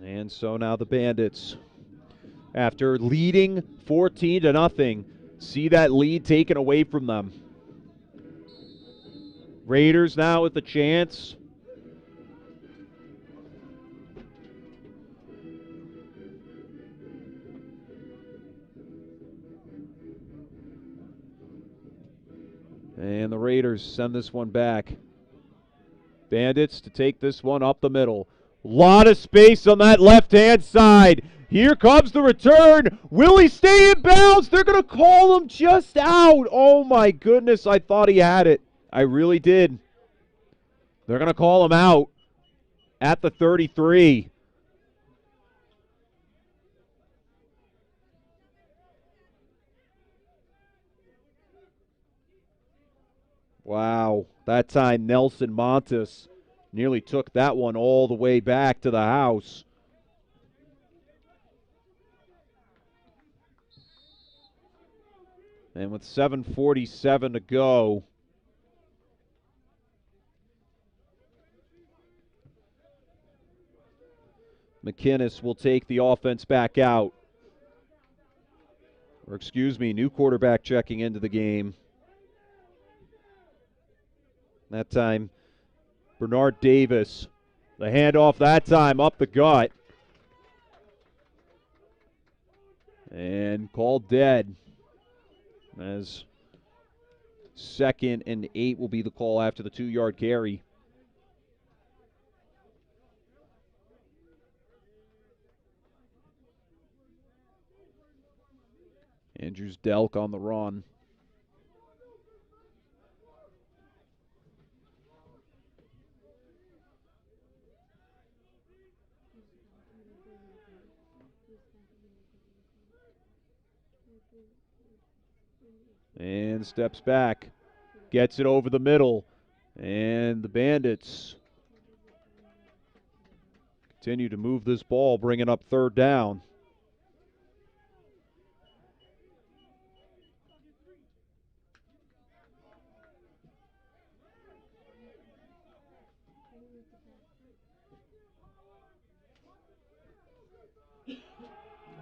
And so now the Bandits, after leading 14-0, see that lead taken away from them. Raiders now with the chance. And the Raiders send this one back. Bandits to take this one up the middle. Lot of space on that left-hand side. Here comes the return. Will he stay in bounds? They're going to call him just out. Oh, my goodness. I thought he had it. I really did. They're going to call him out at the 33. Wow. That time, Nelson Montes nearly took that one all the way back to the house. And with 7:47 to go, McInnes will take the offense back out. Or excuse me, new quarterback checking into the game. That time, Bernard Davis. The handoff that time up the gut. And called dead. As 2nd and 8 will be the call after the 2-yard carry. Andrews Delk on the run. And steps back. Gets it over the middle. And the Bandits continue to move this ball, bringing up third down.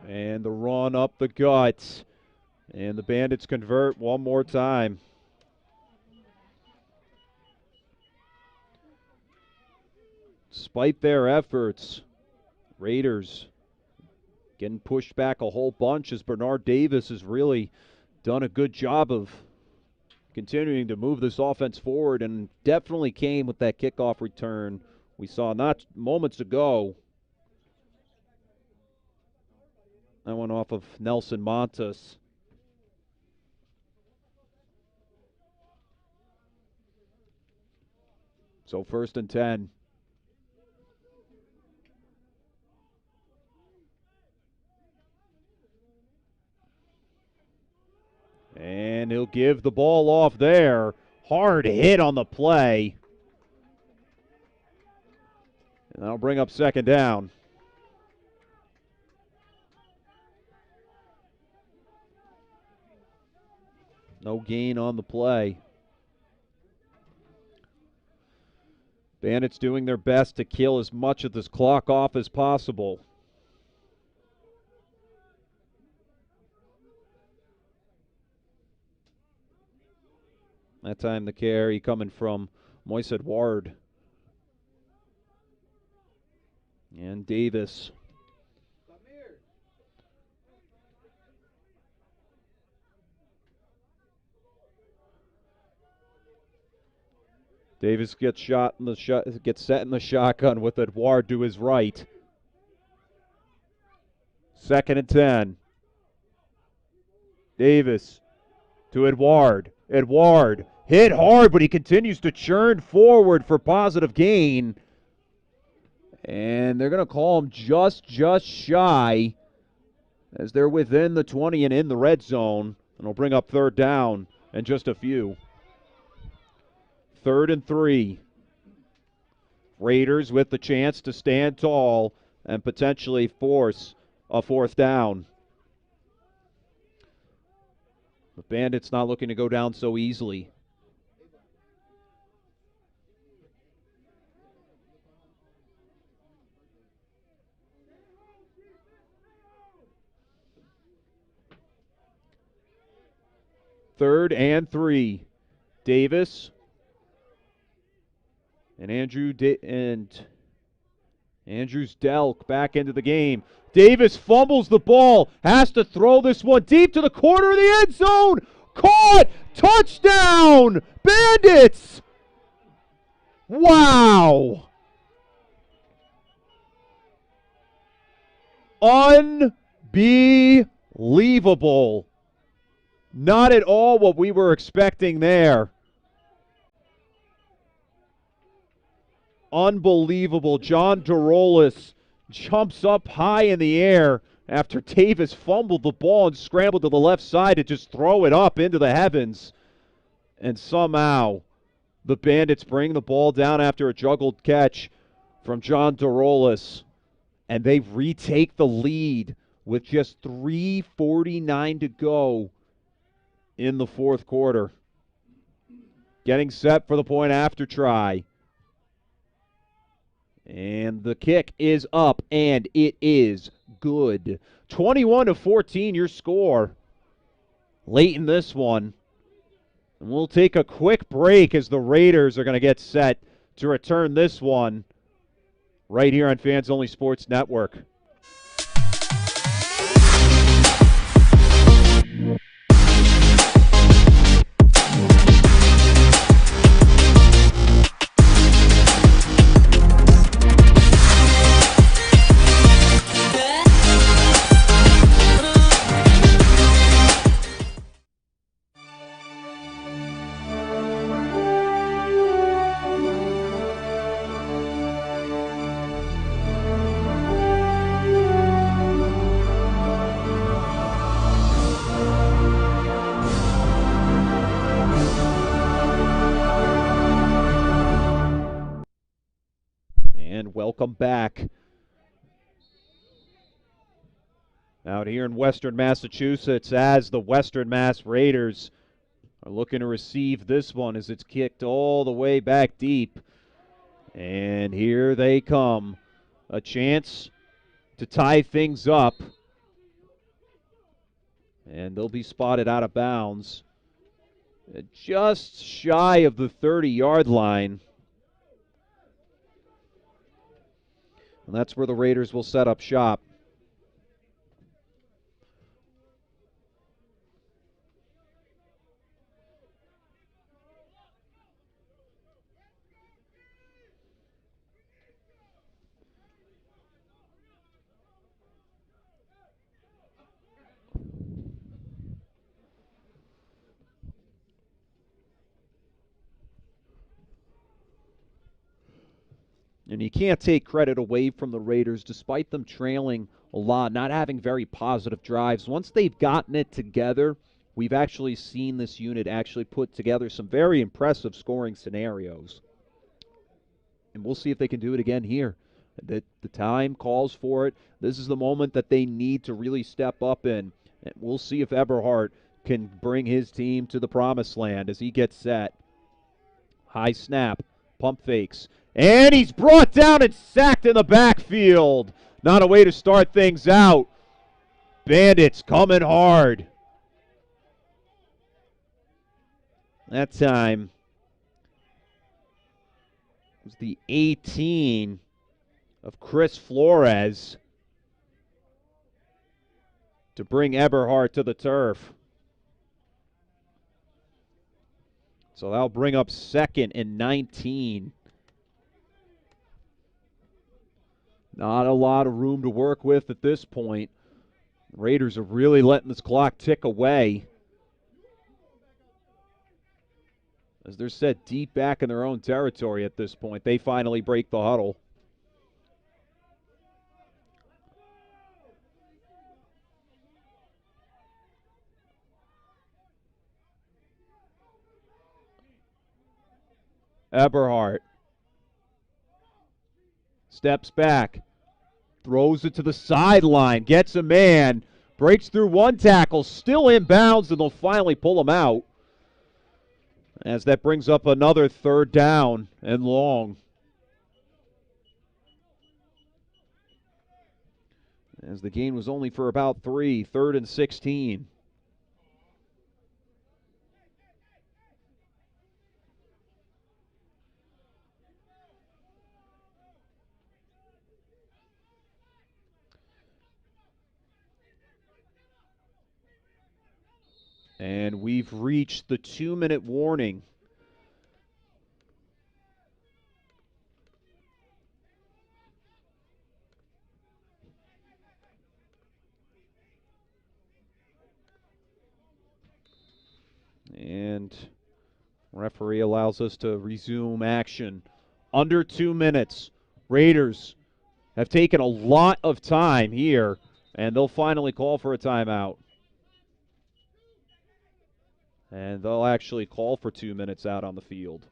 And the run up the gut. And the Bandits convert one more time. Despite their efforts, Raiders getting pushed back a whole bunch as Bernard Davis has really done a good job of continuing to move this offense forward, and definitely came with that kickoff return we saw not moments ago. That one off of Nelson Montes. So 1st and 10. And he'll give the ball off there. Hard hit on the play. And that'll bring up 2nd down. No gain on the play. Bandits doing their best to kill as much of this clock off as possible. That time the carry coming from Moise Ward. And Davis. Davis gets gets set in the shotgun with Edouard to his right. 2nd and 10. Davis to Edouard. Edouard hit hard, but he continues to churn forward for positive gain. And they're going to call him just shy as they're within the 20 and in the red zone. And it'll bring up 3rd down and just a few. 3rd and 3. Raiders with the chance to stand tall and potentially force a 4th down. The Bandits not looking to go down so easily. Third and 3. Davis and Andrews Delk back into the game. Davis fumbles the ball, has to throw this one deep to the corner of the end zone. Caught! Touchdown! Bandits! Wow! Unbelievable. Not at all what we were expecting there. Unbelievable. John Dorolis jumps up high in the air after Davis fumbled the ball and scrambled to the left side to just throw it up into the heavens. And somehow the Bandits bring the ball down after a juggled catch from John Dorolis. And they retake the lead with just 3:49 to go in the 4th quarter. Getting set for the point after try. And the kick is up, and it is good. 21-14 your score late in this one. And we'll take a quick break as the Raiders are going to get set to return this one right here on Fans Only Sports Network. welcome back. Out here in Western Massachusetts, as the Western Mass Raiders are looking to receive this one as it's kicked all the way back deep. And here they come. A chance to tie things up. And they'll be spotted out of bounds just shy of the 30-yard line. And that's where the Raiders will set up shop. And you can't take credit away from the Raiders, despite them trailing a lot, not having very positive drives. Once they've gotten it together, we've actually seen this unit actually put together some very impressive scoring scenarios. And we'll see if they can do it again here. The time calls for it. This is the moment that they need to really step up in. And we'll see if Eberhardt can bring his team to the promised land as he gets set. High snap, pump fakes. And he's brought down and sacked in the backfield. Not a way to start things out. Bandits coming hard. That time was the 18 of Chris Flores to bring Eberhardt to the turf. So that'll bring up 2nd and 19. Not a lot of room to work with at this point. Raiders are really letting this clock tick away, as they're set deep back in their own territory at this point. They finally break the huddle. Eberhardt steps back, throws it to the sideline, gets a man, breaks through one tackle, still in bounds, and they'll finally pull him out, as that brings up another 3rd down and long. As the gain was only for about 3, 3rd and 16. And we've reached the 2-minute warning. And referee allows us to resume action. Under 2 minutes. Raiders have taken a lot of time here, and they'll finally call for a timeout. And they'll actually call for 2 minutes out on the field.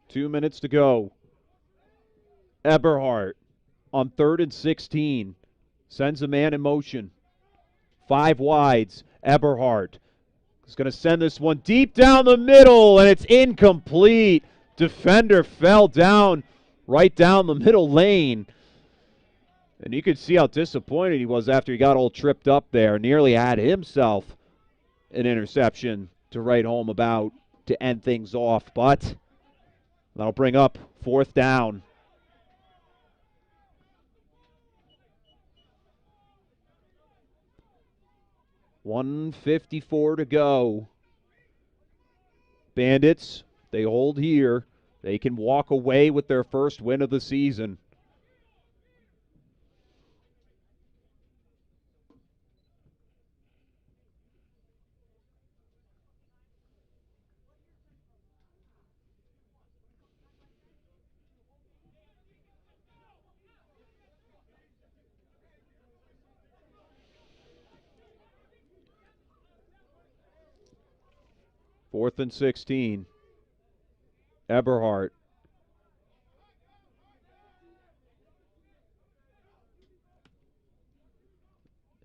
Two minutes to go. Eberhardt on 3rd and 16. Sends a man in motion. 5 wides. Eberhardt is going to send this one deep down the middle, and it's incomplete. Defender fell down right down the middle lane. And you could see how disappointed he was after he got all tripped up there. Nearly had himself an interception to write home about to end things off. But that'll bring up 4th down. .154 to go. Bandits, they hold here. They can walk away with their first win of the season. 4th and 16. Eberhardt.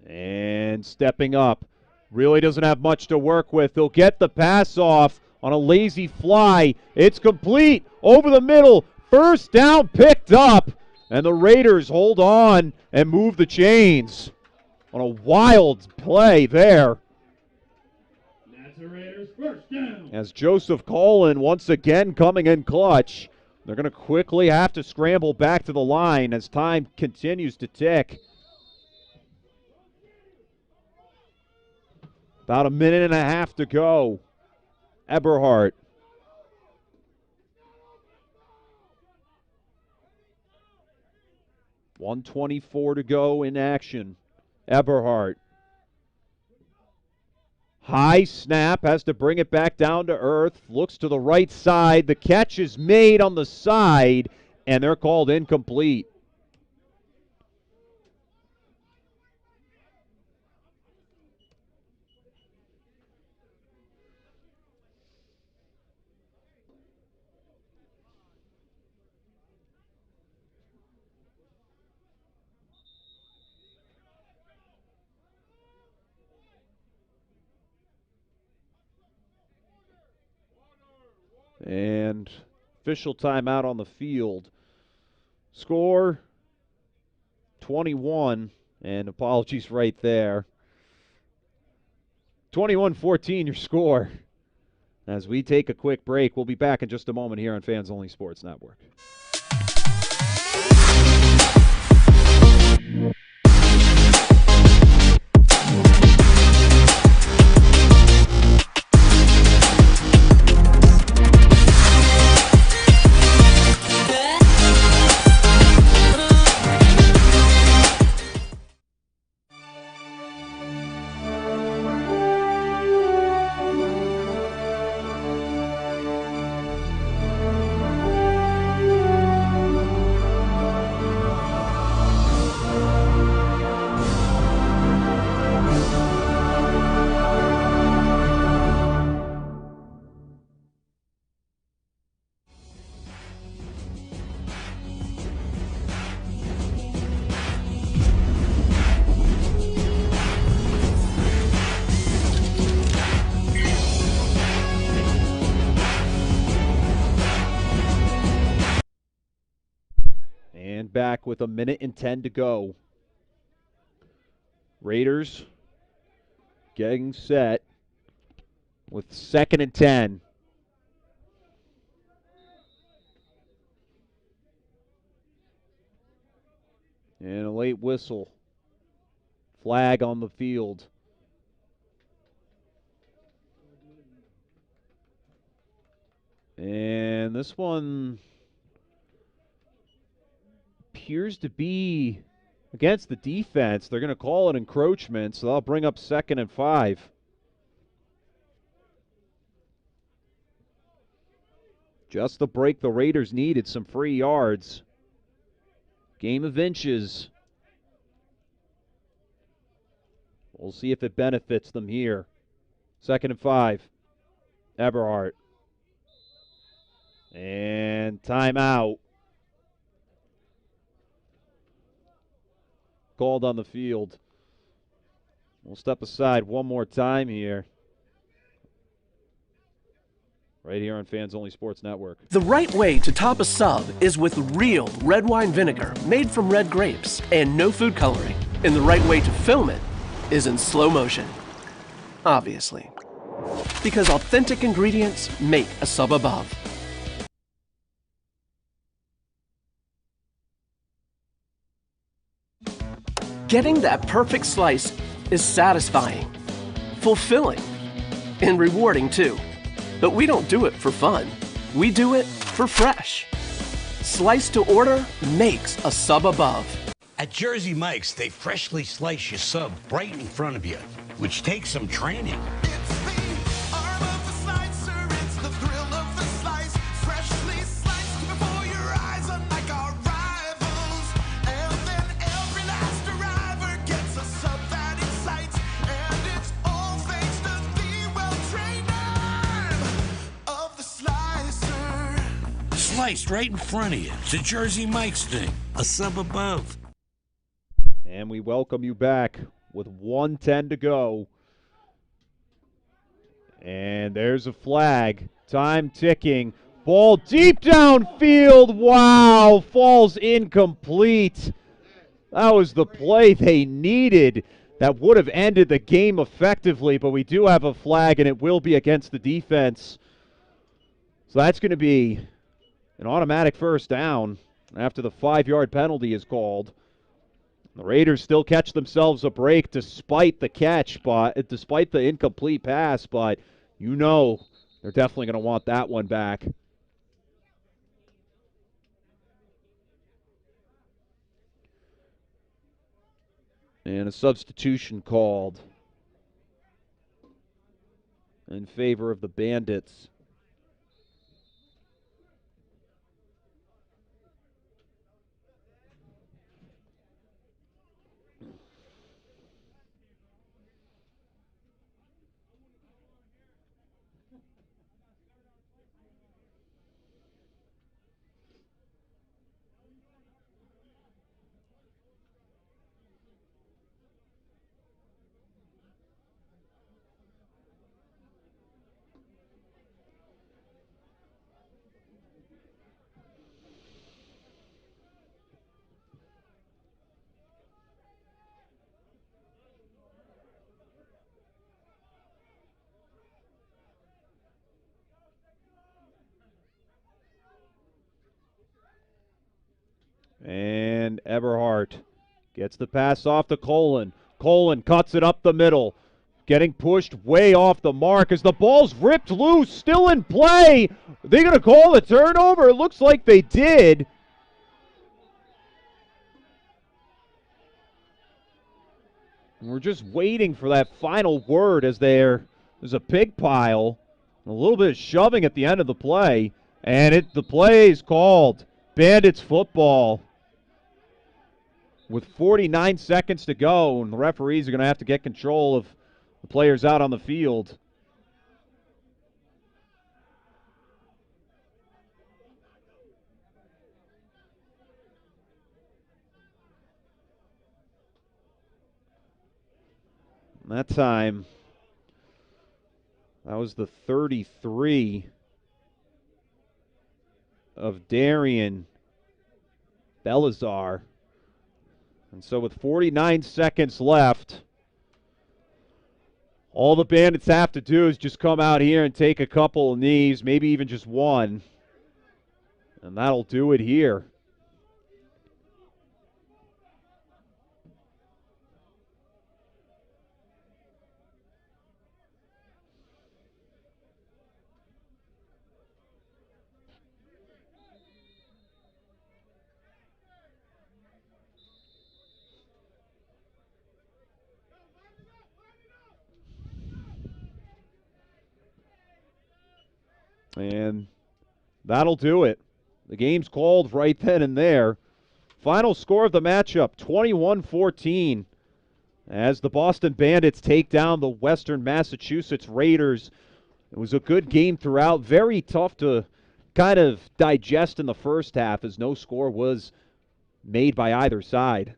And stepping up. Really doesn't have much to work with. He'll get the pass off on a lazy fly. It's complete. Over the middle. First down picked up. And the Raiders hold on and move the chains on a wild play there. That's the Raiders' first down. As Joseph Colin once again coming in clutch. They're going to quickly have to scramble back to the line as time continues to tick. About a minute and a half to go. Eberhardt. .124 to go in action. Eberhardt. High snap, has to bring it back down to earth. Looks to the right side. The catch is made on the side, and they're called incomplete. And official timeout on the field. Score 21, and apologies right there. 21-14 your score. As we take a quick break, we'll be back in just a moment here on Fans Only Sports Network. Back with 1:10 to go. Raiders getting set with 2nd and 10. And a late whistle. Flag on the field. And this one appears to be against the defense. They're going to call it encroachment, so that'll bring up 2nd and 5. Just the break the Raiders needed, some free yards. Game of inches. We'll see if it benefits them here. 2nd and 5. Eberhardt. And timeout. Called on the field. We'll step aside one more time here. Right here on Fans Only Sports Network. The right way to top a sub is with real red wine vinegar made from red grapes and no food coloring. And the right way to film it is in slow motion. Obviously. Because authentic ingredients make a sub above. Getting that perfect slice is satisfying, fulfilling, and rewarding too. But we don't do it for fun. We do it for fresh. Slice to order makes a sub above. At Jersey Mike's, they freshly slice your sub right in front of you, which takes some training. sliced right in front of you. It's a Jersey Mike's thing. A sub above. And we welcome you back with 1:10 to go. And there's a flag. Time ticking. Ball deep downfield. Wow. Falls incomplete. That was the play they needed. That would have ended the game effectively, but we do have a flag, and it will be against the defense. So that's going to be an automatic first down after the 5-yard penalty is called. The Raiders still catch themselves a break despite the catch, but despite the incomplete pass, but you know they're definitely going to want that one back. And a substitution called in favor of the Bandits. And Eberhardt gets the pass off to Colin. Colin cuts it up the middle. Getting pushed way off the mark as the ball's ripped loose, still in play. Are they going to call the turnover? It looks like they did. And we're just waiting for that final word as there's a pig pile. A little bit of shoving at the end of the play. And the play is called. Bandits football. With 49 seconds to go, and the referees are going to have to get control of the players out on the field. And that time, that was the 33 of Darian Belazar. And so with 49 seconds left, all the Bandits have to do is just come out here and take a couple of knees, maybe even just one. And that'll do it here. And that'll do it. The game's called right then and there. Final score of the matchup, 21-14, as the Boston Bandits take down the Western Massachusetts Raiders. It was a good game throughout. Very tough to kind of digest in the first half as no score was made by either side.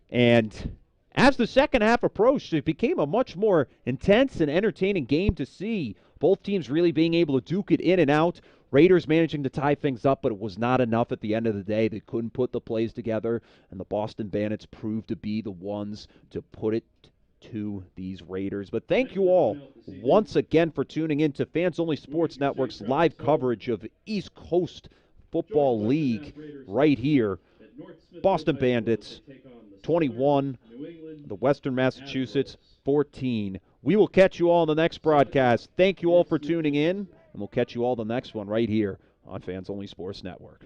And as the second half approached, it became a much more intense and entertaining game to see. Both teams really being able to duke it in and out. Raiders managing to tie things up, but it was not enough at the end of the day. They couldn't put the plays together, and the Boston Bandits proved to be the ones to put it to these Raiders. But thank you all once again for tuning in to Fans Only Sports Network's live coverage of East Coast Football League right here. Boston Bandits 21, the Western Massachusetts 14. We will catch you all in the next broadcast. Thank you all for tuning in, and we'll catch you all the next one right here on Fans Only Sports Network.